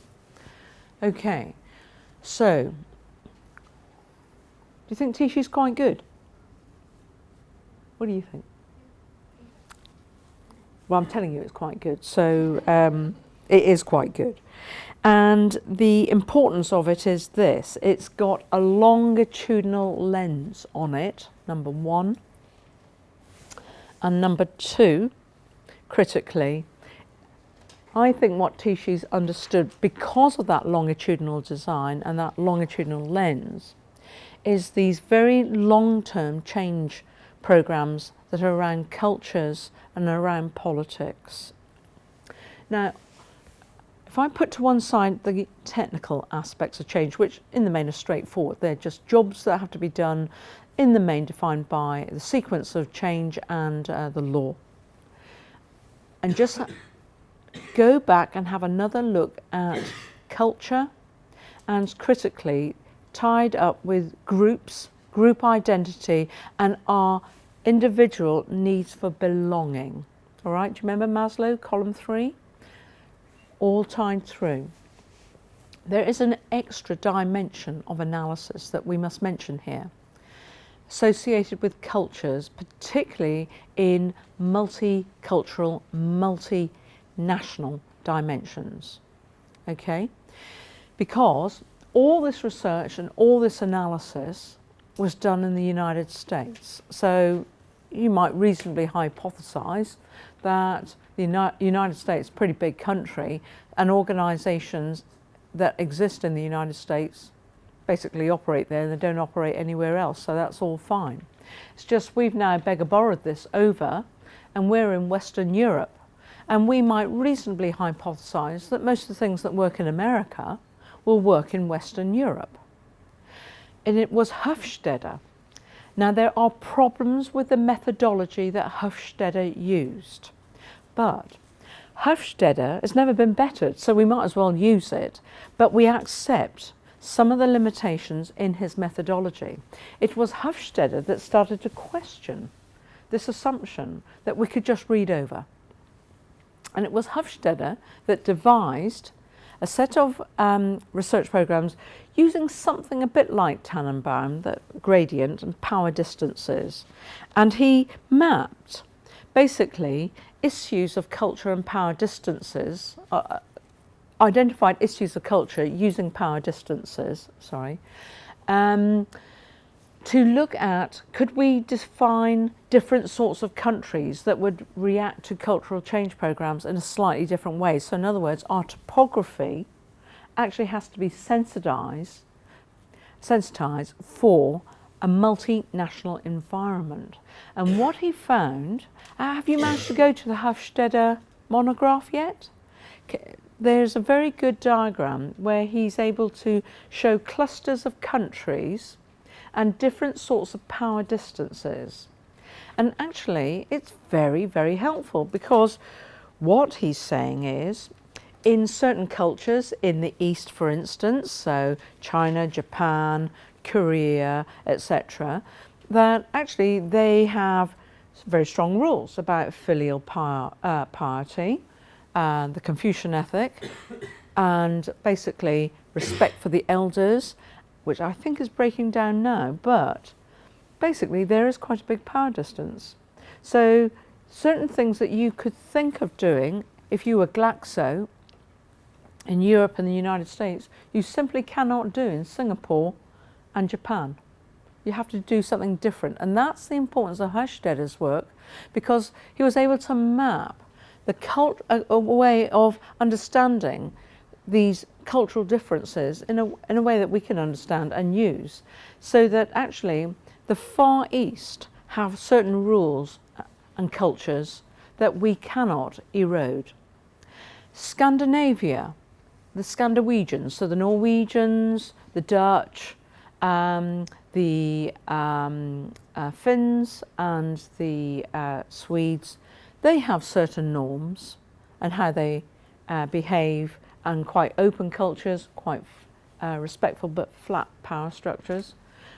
Okay, so do you think Tishi's quite good? What do you think? Well, I'm telling you it's quite good, so it is quite good. And the importance of it is this: it's got a longitudinal lens on it, number 1. And number 2, critically, I think what Tishi's understood because of that longitudinal design and that longitudinal lens is these very long-term change programs that are around cultures and around politics. Now, if I put to one side the technical aspects of change, which in the main are straightforward, they're just jobs that have to be done, in the main defined by the sequence of change and the law. And just go back and have another look at culture, and critically tied up with groups, group identity, and our individual needs for belonging. All right, do you remember Maslow, column 3? All tied through. There is an extra dimension of analysis that we must mention here, associated with cultures, particularly in multicultural, multinational dimensions. Okay? Because all this research and all this analysis was done in the United States. So you might reasonably hypothesize that the United States is a pretty big country, and organisations that exist in the United States basically operate there and they don't operate anywhere else, so that's all fine. It's just we've now beggar borrowed this over, and we're in Western Europe, and we might reasonably hypothesise that most of the things that work in America will work in Western Europe. And it was Hofstede. Now there are problems with the methodology that Hofstede used, but Hofstede has never been bettered, so we might as well use it, but we accept some of the limitations in his methodology. It was Hofstede that started to question this assumption that we could just read over. And it was Hofstede that devised a set of research programs using something a bit like Tannenbaum, the gradient and power distances. And he mapped basically issues of culture and power distances, identified issues of culture using power distances, to look at, could we define different sorts of countries that would react to cultural change programs in a slightly different way? So in other words, our topography actually has to be sensitized for a multinational environment. And what he found, have you managed to go to the Hofstede monograph yet? There's a very good diagram where he's able to show clusters of countries and different sorts of power distances. And actually it's very, very helpful, because what he's saying is, in certain cultures in the East, for instance, so China, Japan, Korea, etc., that actually they have very strong rules about filial piety, the Confucian ethic, and basically respect for the elders, which I think is breaking down now, but basically there is quite a big power distance. So certain things that you could think of doing if you were Glaxo in Europe and the United States, you simply cannot do in Singapore and Japan. You have to do something different, and that's the importance of Hofstede's work, because he was able to map a way of understanding these cultural differences in a way that we can understand and use, so that actually the Far East have certain rules and cultures that we cannot erode. Scandinavia, the Scandinavians, so the Norwegians, the Dutch, the Finns and the Swedes, they have certain norms and how they behave, and quite open cultures, quite respectful but flat power structures,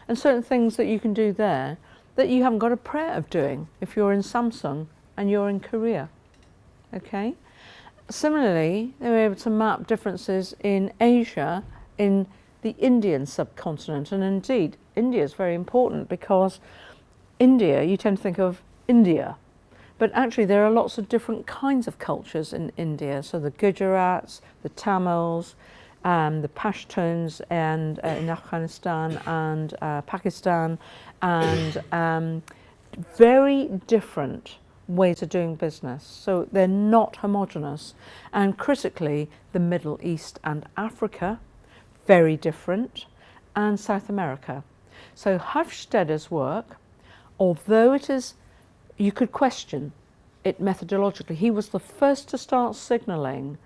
and certain things that you can do there that you haven't got a prayer of doing if you're in Samsung and you're in Korea. Okay? Similarly, they were able to map differences in Asia, in the Indian subcontinent, and indeed India is very important, because India, you tend to think of India, but actually there are lots of different kinds of cultures in India. So the Gujarats, the Tamils, the Pashtuns, and in Afghanistan and Pakistan, and very different ways of doing business. So they're not homogenous. And critically, the Middle East and Africa, very different, and South America. So Hofstede's work, although it is, you could question it methodologically, he was the first to start signalling,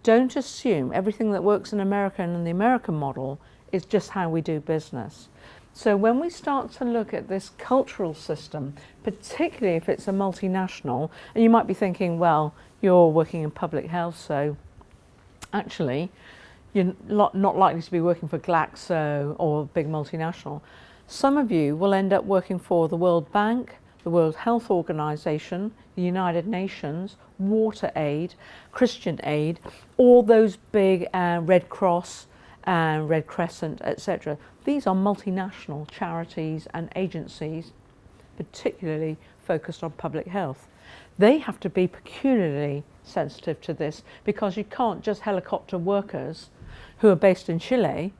don't assume everything that works in America and in the American model is just how we do business. So when we start to look at this cultural system, particularly if it's a multinational, and you might be thinking, well, you're working in public health, so actually you're not likely to be working for Glaxo or a big multinational. Some of you will end up working for the World Bank, the World Health Organization, the United Nations, Water Aid, Christian Aid, all those big Red Cross and Red Crescent, etc. These are multinational charities and agencies, particularly focused on public health. They have to be peculiarly sensitive to this, because you can't just helicopter workers who are based in Chile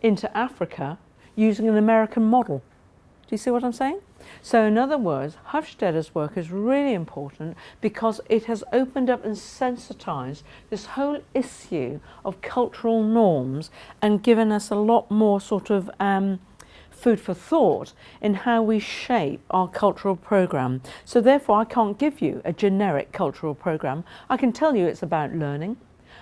into Africa using an American model. Do you see what I'm saying? So in other words, Hofstede's work is really important because it has opened up and sensitized this whole issue of cultural norms and given us a lot more sort of food for thought in how we shape our cultural programme. So therefore I can't give you a generic cultural programme. I can tell you it's about learning.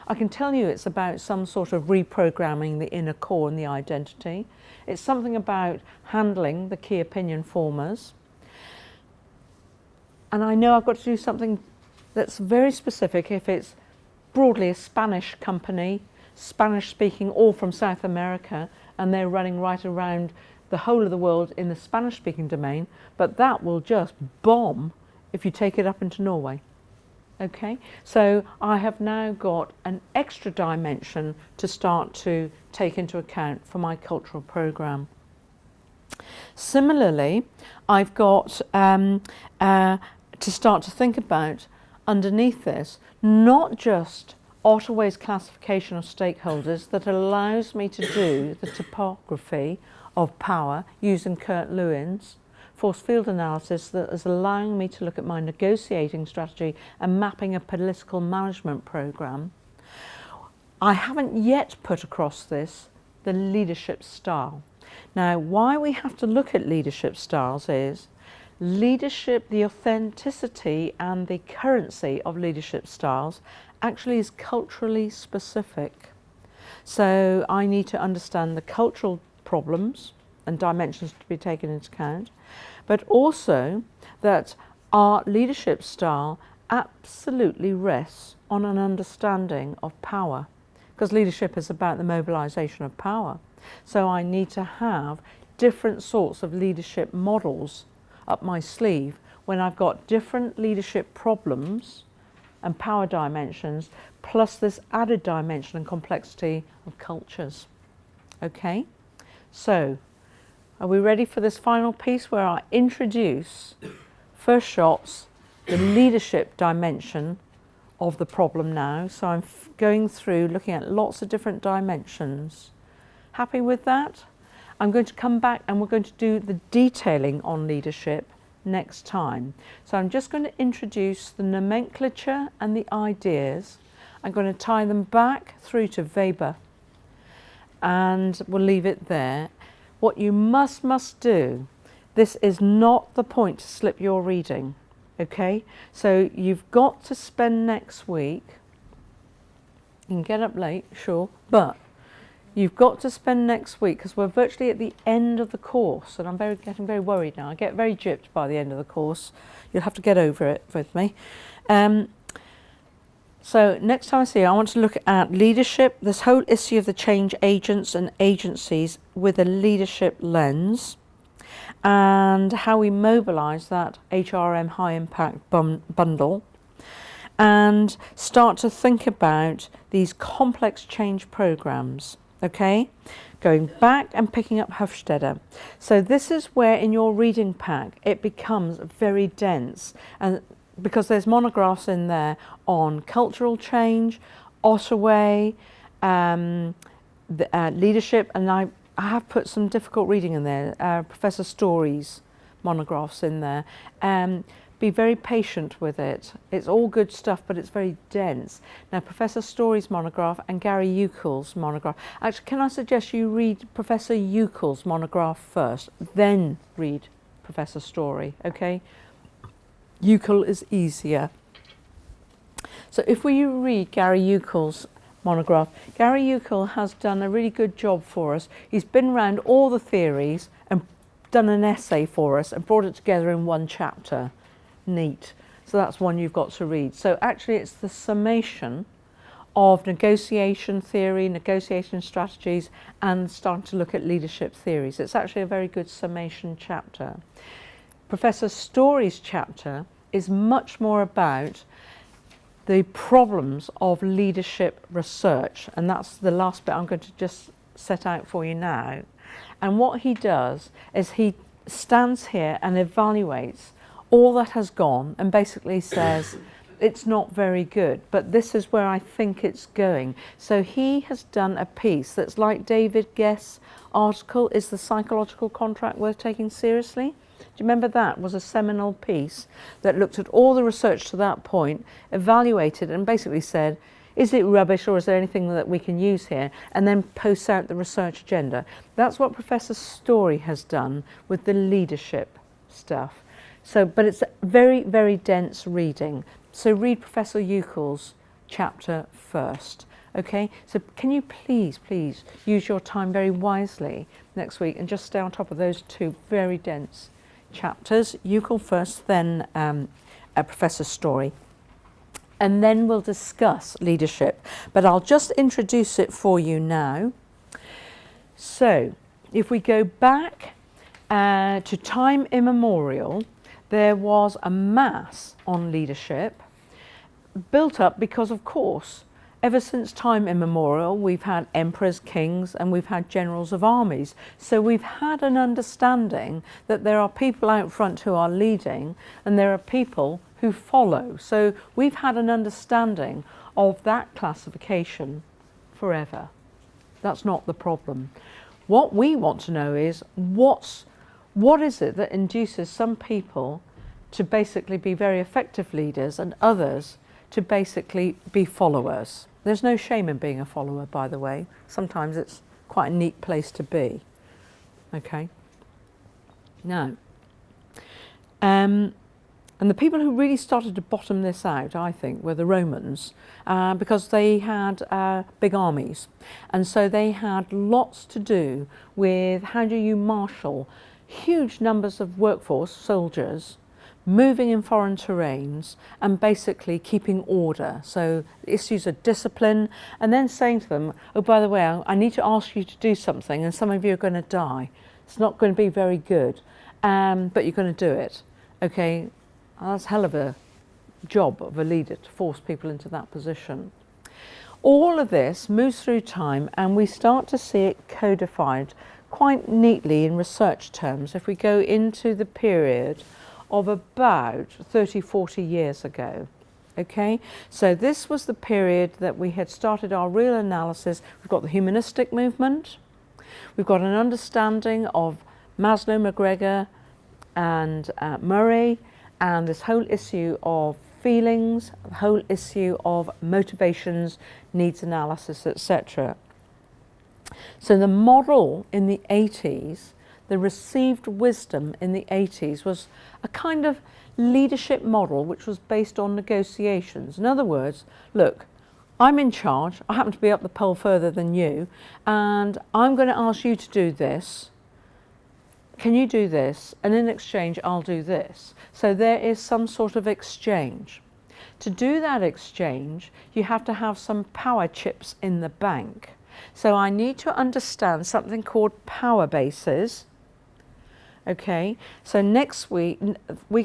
I can tell you it's about some sort of reprogramming the inner core and the identity. It's something about handling the key opinion formers. And I know I've got to do something that's very specific if it's broadly a Spanish company, Spanish speaking, all from South America, and they're running right around the whole of the world in the Spanish speaking domain, but that will just bomb if you take it up into Norway. Okay, so I have now got an extra dimension to start to take into account for my cultural programme. Similarly, I've got to start to think about underneath this, not just Ottaway's classification of stakeholders that allows me to do the topography of power using Kurt Lewin's force field analysis that is allowing me to look at my negotiating strategy and mapping a political management programme. I haven't yet put across this the leadership style. Now, why we have to look at leadership styles is leadership, the authenticity and the currency of leadership styles actually is culturally specific. So I need to understand the cultural problems and dimensions to be taken into account, but also that our leadership style absolutely rests on an understanding of power, because leadership is about the mobilization of power. So I need to have different sorts of leadership models up my sleeve when I've got different leadership problems and power dimensions, plus this added dimension and complexity of cultures. Okay, so are we ready for this final piece where I introduce first shots, the leadership dimension of the problem now? So I'm going through looking at lots of different dimensions. Happy with that? I'm going to come back and we're going to do the detailing on leadership next time. So I'm just going to introduce the nomenclature and the ideas. I'm going to tie them back through to Weber and we'll leave it there. What you must do, this is not the point to slip your reading, okay? So you've got to spend next week, you can get up late, sure, but you've got to spend next week, because we're virtually at the end of the course, and I'm getting very worried now. I get very gypped by the end of the course. You'll have to get over it with me. So next time I see you, I want to look at leadership, this whole issue of the change agents and agencies with a leadership lens, and how we mobilise that HRM high impact bundle, and start to think about these complex change programmes. Okay, going back and picking up Hofstede. So this is where in your reading pack it becomes very dense, and because there's monographs in there on cultural change, Ottaway, leadership, and I have put some difficult reading in there, Professor Story's monographs in there. Be very patient with it. It's all good stuff, but it's very dense. Now, Professor Story's monograph and Gary Euchel's monograph. Actually, can I suggest you read Professor Euchel's monograph first, then read Professor Story, okay? Euchel is easier. So if we read Gary Euchel's monograph, Gary Euchel has done a really good job for us. He's been around all the theories and done an essay for us and brought it together in one chapter. Neat. So that's one you've got to read. So actually it's the summation of negotiation theory, negotiation strategies, and starting to look at leadership theories. It's actually a very good summation chapter. Professor Story's chapter is much more about the problems of leadership research, and that's the last bit I'm going to just set out for you now. And what he does is he stands here and evaluates all that has gone and basically says it's not very good, but this is where I think it's going. So he has done a piece that's like David Guest's article, Is the Psychological Contract Worth Taking Seriously? Do you remember that was a seminal piece that looked at all the research to that point, evaluated and basically said, is it rubbish or is there anything that we can use here, and then posts out the research agenda. That's what Professor Story has done with the leadership stuff. So, but it's very, very dense reading. So read Professor Euchel's chapter first. Okay, so can you please use your time very wisely next week and just stay on top of those two very dense chapters. Euchel first, then Professor Story. And then we'll discuss leadership. But I'll just introduce it for you now. So, if we go back to time immemorial, there was a mass on leadership built up because, of course, ever since time immemorial, we've had emperors, kings, and we've had generals of armies. So we've had an understanding that there are people out front who are leading and there are people who follow. So we've had an understanding of that classification forever. That's not the problem. What we want to know is what is it that induces some people to basically be very effective leaders and others to basically be followers. There's no shame in being a follower, by the way. Sometimes it's quite a neat place to be. Okay. Now, and the people who really started to bottom this out, I think, were the Romans, because they had big armies. And so they had lots to do with how do you marshal huge numbers of workforce, soldiers, moving in foreign terrains and basically keeping order. So issues of discipline, and then saying to them, oh, by the way, I need to ask you to do something and some of you are going to die. It's not going to be very good, but you're going to do it. Okay, that's a hell of a job of a leader to force people into that position. All of this moves through time and we start to see it codified quite neatly in research terms if we go into the period of about 30, 40 years ago. Okay, so this was the period that we had started our real analysis. We've got the humanistic movement, we've got an understanding of Maslow, McGregor and Murray, and this whole issue of feelings, the whole issue of motivations, needs analysis, etc. So the model in the 80s, the received wisdom in the 80s was a kind of leadership model which was based on negotiations. In other words, look, I'm in charge, I happen to be up the pole further than you, and I'm going to ask you to do this. Can you do this? And in exchange, I'll do this. So there is some sort of exchange. To do that exchange, you have to have some power chips in the bank. So I need to understand something called power bases. Okay, so next week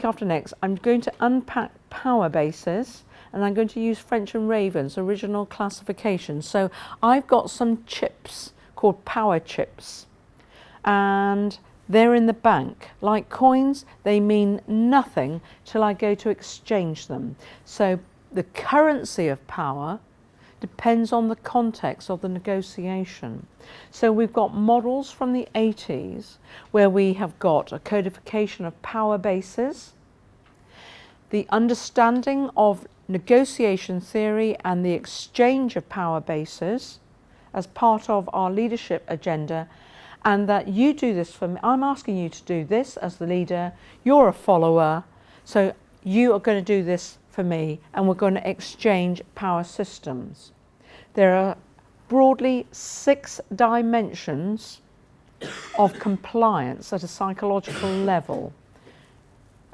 after next, I'm going to unpack power bases and I'm going to use French and Raven's original classification. So I've got some chips called power chips and they're in the bank. Like coins, they mean nothing till I go to exchange them. So the currency of power depends on the context of the negotiation. So we've got models from the 80s where we have got a codification of power bases, the understanding of negotiation theory and the exchange of power bases as part of our leadership agenda, and that you do this for me. I'm asking you to do this as the leader, you're a follower, so you are going to do this for me and we're going to exchange power systems. There are broadly 6 dimensions of compliance at a psychological level.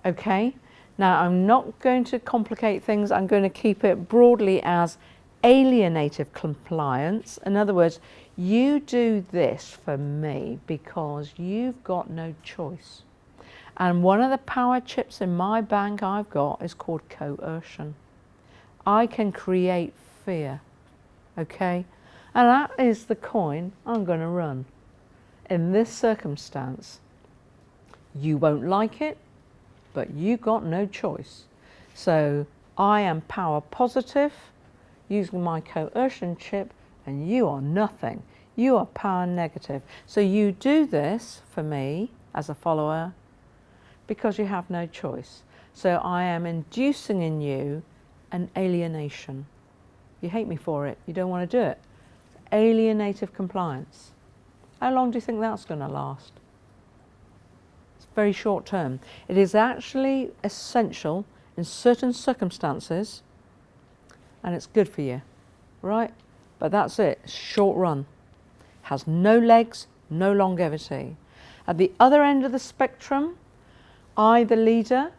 Okay, now I'm not going to complicate things, I'm going to keep it broadly as alienative compliance. In other words, you do this for me because you've got no choice. And one of the power chips in my bank I've got is called coercion. I can create fear, okay? And that is the coin I'm going to run. In this circumstance, you won't like it, but you got no choice. So I am power positive using my coercion chip, and you are nothing. You are power negative. So you do this for me as a follower because you have no choice. So I am inducing in you an alienation. You hate me for it. You don't want to do it. Alienative compliance. How long do you think that's going to last? It's very short term. It is actually essential in certain circumstances, and it's good for you, right? But that's it, short run. Has no legs, no longevity. At the other end of the spectrum, I, the leader,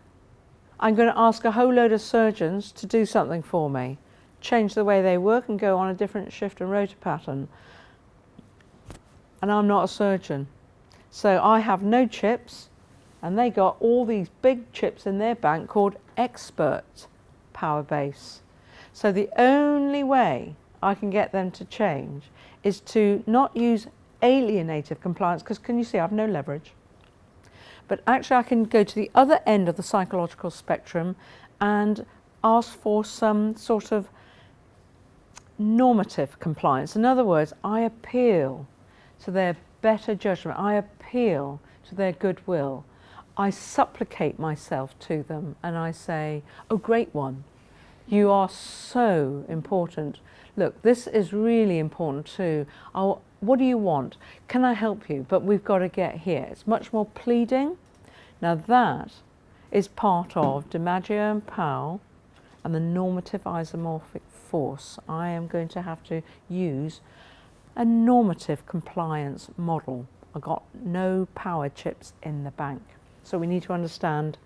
I'm going to ask a whole load of surgeons to do something for me, change the way they work and go on a different shift and rota pattern. And I'm not a surgeon. So I have no chips, and they got all these big chips in their bank called expert power base. So the only way I can get them to change is to not use alienative compliance, because can you see I've no leverage, but actually I can go to the other end of the psychological spectrum and ask for some sort of normative compliance. In other words, I appeal to their better judgment, I appeal to their goodwill, I supplicate myself to them, and I say, oh great one, you are so important. Look, this is really important too. What do you want? Can I help you? But we've got to get here. It's much more pleading. Now that is part of DiMaggio and Powell and the normative isomorphic force. I am going to have to use a normative compliance model. I've got no power chips in the bank. So we need to understand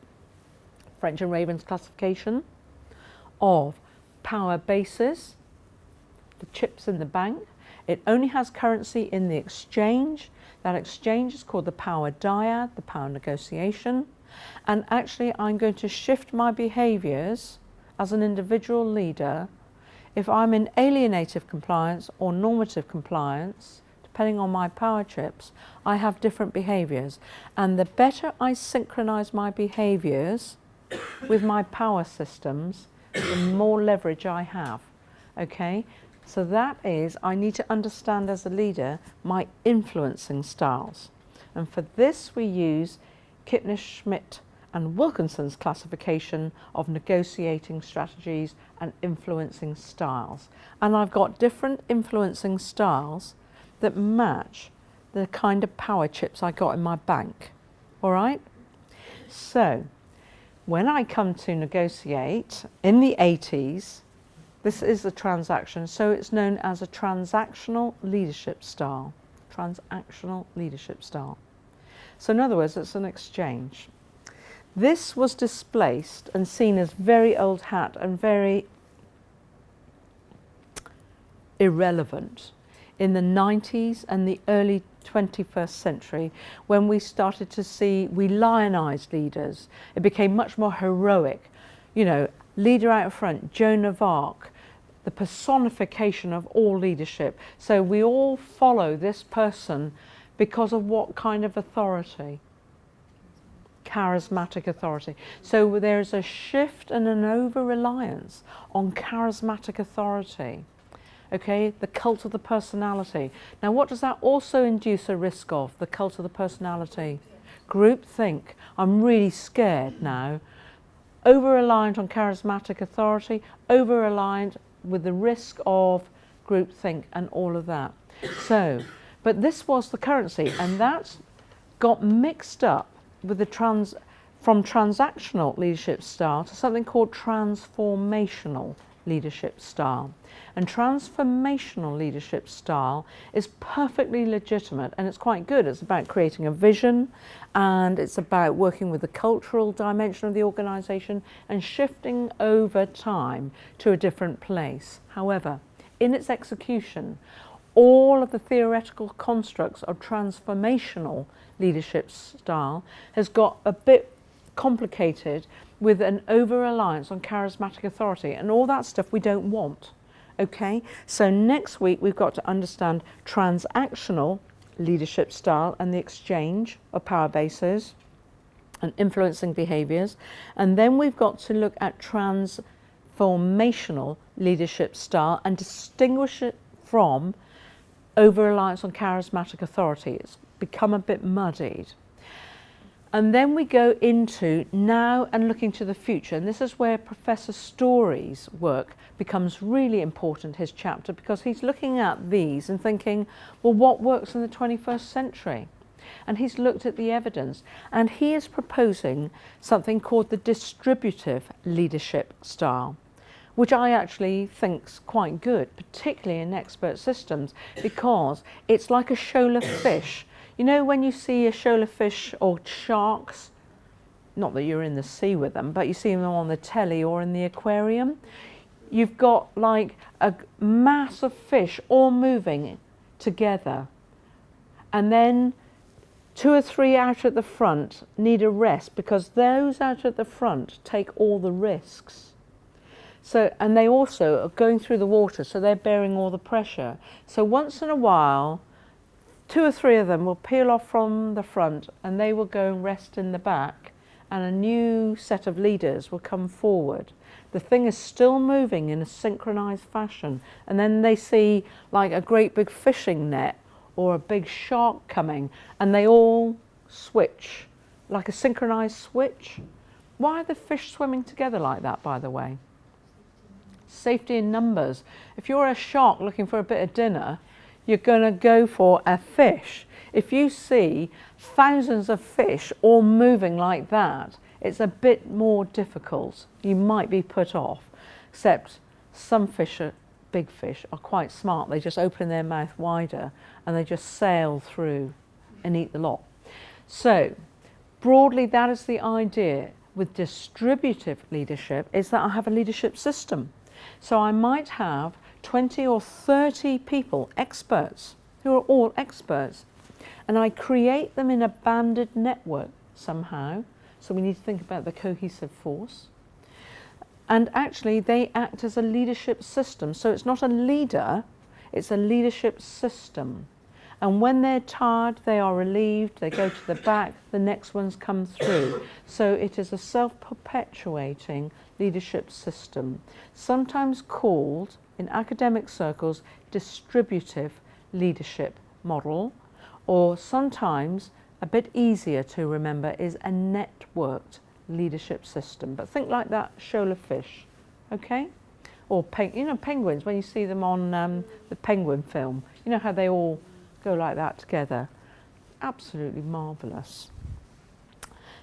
French and Raven's classification of power bases, the chips in the bank. It only has currency in the exchange. That exchange is called the power dyad, the power negotiation. And actually I'm going to shift my behaviours as an individual leader. If I'm in alienative compliance or normative compliance, depending on my power chips, I have different behaviours. And the better I synchronise my behaviours with my power systems, the more leverage I have. Okay? So that is, I need to understand as a leader my influencing styles. And for this we use Kipnis-Schmidt and Wilkinson's classification of negotiating strategies and influencing styles. And I've got different influencing styles that match the kind of power chips I got in my bank. All right? So when I come to negotiate in the 80s, this is a transaction, so it's known as a transactional leadership style. Transactional leadership style. So in other words, it's an exchange. This was displaced and seen as very old hat and very irrelevant in the 90s and the early 21st century, when we started to see, we lionized leaders. It became much more heroic. You know, leader out front, Joan of Arc, the personification of all leadership. So we all follow this person because of what kind of authority? Charismatic authority. So there's a shift and an over-reliance on charismatic authority. Okay, the cult of the personality. Now what does that also induce a risk of, the cult of the personality? Groupthink. I'm really scared now. Over-reliant on charismatic authority, over-reliant with the risk of groupthink and all of that. So, but this was the currency, and that got mixed up with the from transactional leadership style to something called transformational leadership style. And transformational leadership style is perfectly legitimate, and it's quite good. It's about creating a vision, and it's about working with the cultural dimension of the organisation and shifting over time to a different place. However, in its execution, all of the theoretical constructs of transformational leadership style has got a bit complicated with an over-reliance on charismatic authority, and all that stuff we don't want. Okay, so next week we've got to understand transactional leadership style and the exchange of power bases and influencing behaviours, and then we've got to look at transformational leadership style and distinguish it from over-reliance on charismatic authority. It's become a bit muddied. And then we go into now and looking to the future. And this is where Professor Story's work becomes really important, his chapter, because he's looking at these and thinking, well, what works in the 21st century? And he's looked at the evidence, and he is proposing something called the distributive leadership style, which I actually think's quite good, particularly in expert systems, because it's like a shoal of fish. You know, when you see a shoal of fish or sharks, not that you're in the sea with them, but you see them on the telly or in the aquarium, you've got like a mass of fish all moving together. And then 2 or 3 out at the front need a rest, because those out at the front take all the risks. So, and they also are going through the water, so they're bearing all the pressure. So once in a while, 2 or 3 of them will peel off from the front and they will go and rest in the back, and a new set of leaders will come forward. The thing is still moving in a synchronized fashion, and then they see like a great big fishing net or a big shark coming, and they all switch like a synchronized switch. Why are the fish swimming together like that, by the way? Safety in numbers. If you're a shark looking for a bit of dinner, you're going to go for a fish. If you see thousands of fish all moving like that, it's a bit more difficult. You might be put off, except some fish, big fish, are quite smart. They just open their mouth wider and they just sail through and eat the lot. So broadly, that is the idea with distributive leadership, is that I have a leadership system. So I might have 20 or 30 people, experts, who are all experts, and I create them in a banded network somehow. So we need to think about the cohesive force. And actually they act as a leadership system. So it's not a leader, it's a leadership system. And when they're tired, they are relieved, they go to the back, the next ones come through. So it is a self-perpetuating leadership system, sometimes called, in academic circles, distributive leadership model, or sometimes, a bit easier to remember, is a networked leadership system. But think like that shoal of fish, okay? Or you know, penguins, when you see them on the penguin film, you know how they all go like that together. Absolutely marvellous.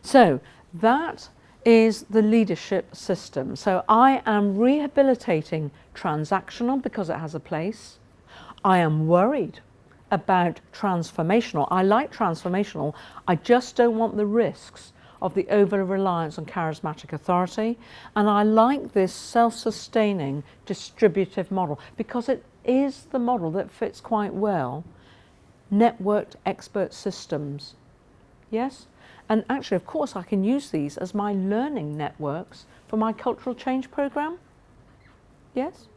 So that is the leadership system. So I am rehabilitating transactional because it has a place. I am worried about transformational. I like transformational. I just don't want the risks of the over-reliance on charismatic authority. And I like this self-sustaining distributive model because it is the model that fits quite well networked expert systems. Yes? And actually, of course, I can use these as my learning networks for my cultural change program. Yes?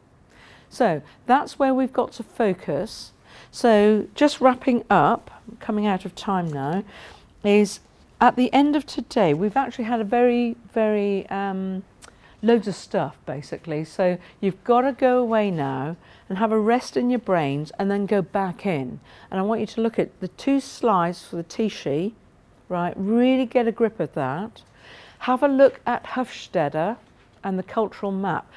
So that's where we've got to focus. So just wrapping up, coming out of time now, is at the end of today, we've actually had a very, very loads of stuff, basically. So you've got to go away now and have a rest in your brains and then go back in. And I want you to look at the 2 slides for the T-sheet, right? Really get a grip of that. Have a look at Hofstede and the cultural map.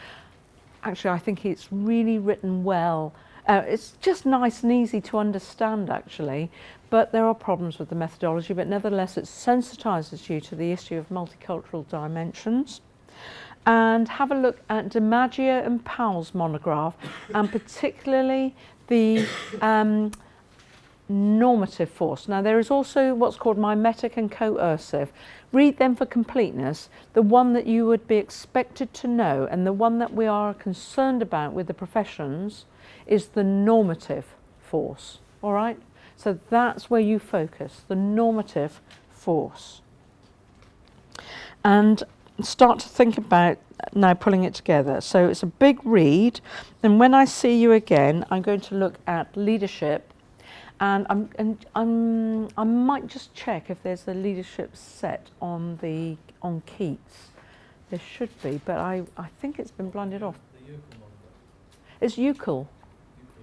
Actually, I think it's really written well. It's just nice and easy to understand, actually, but there are problems with the methodology, but nevertheless it sensitises you to the issue of multicultural dimensions. And have a look at DiMaggio and Powell's monograph, and particularly the normative force. Now there is also what's called mimetic and coercive. Read them for completeness. The one that you would be expected to know, and the one that we are concerned about with the professions, is the normative force. All right? So that's where you focus, the normative force. And start to think about now pulling it together. So it's a big read, and when I see you again, I'm going to look at leadership, and I might just check if there's a leadership set on Keats. There should be, but I think it's been blinded off. The Euclid one. It's Euclid.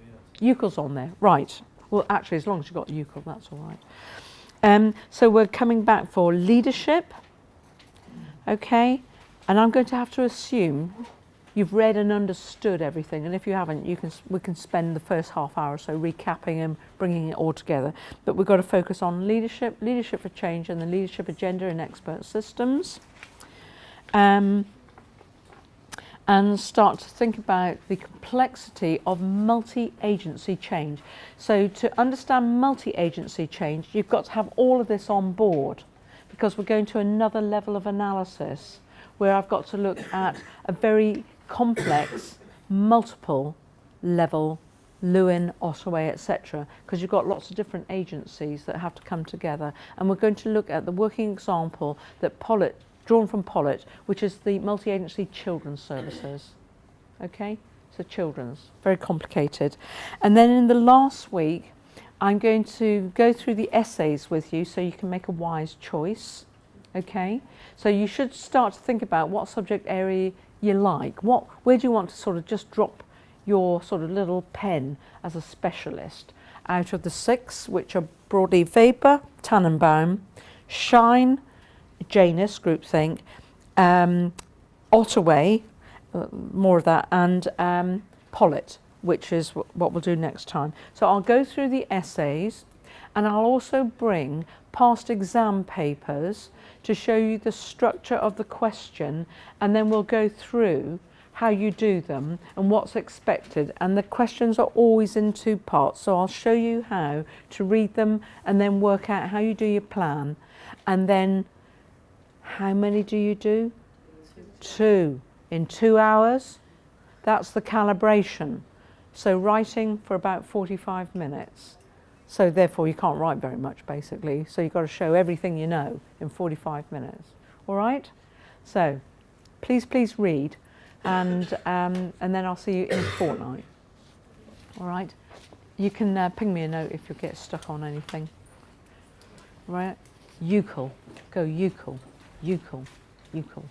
Yes. Euclid's on there, right. Well, actually, as long as you've got Euclid, that's all right. So we're coming back for leadership, okay? And I'm going to have to assume you've read and understood everything, and if you haven't, we can spend the first half hour or so recapping and bringing it all together. But we've got to focus on leadership for change, and the leadership agenda in expert systems. And start to think about the complexity of multi-agency change. So to understand multi-agency change, you've got to have all of this on board, because we're going to another level of analysis where I've got to look at a very complex, multiple level, Lewin, Ottaway, etc., because you've got lots of different agencies that have to come together. And we're going to look at the working example that drawn from Pollitt, which is the multi-agency children's services. Okay, so children's, very complicated. And then in the last week, I'm going to go through the essays with you so you can make a wise choice. Okay, so you should start to think about what subject area you like. Where do you want to sort of just drop your sort of little pen as a specialist? Out of the 6, which are broadly Weber, Tannenbaum, Shine, Janus groupthink, Ottaway, more of that, and Pollitt, which is what we'll do next time. So I'll go through the essays, and I'll also bring past exam papers to show you the structure of the question, and then we'll go through how you do them and what's expected. And the questions are always in 2 parts, so I'll show you how to read them and then work out how you do your plan. And then how many do you do? 2 in 2 hours. That's the calibration. So writing for about 45 minutes. So therefore you can't write very much basically. So you've got to show everything you know in 45 minutes. All right? So please read, and then I'll see you in a fortnight. All right? You can ping me a note if you get stuck on anything. All right? UCL. Go UCL. UCL. UCL.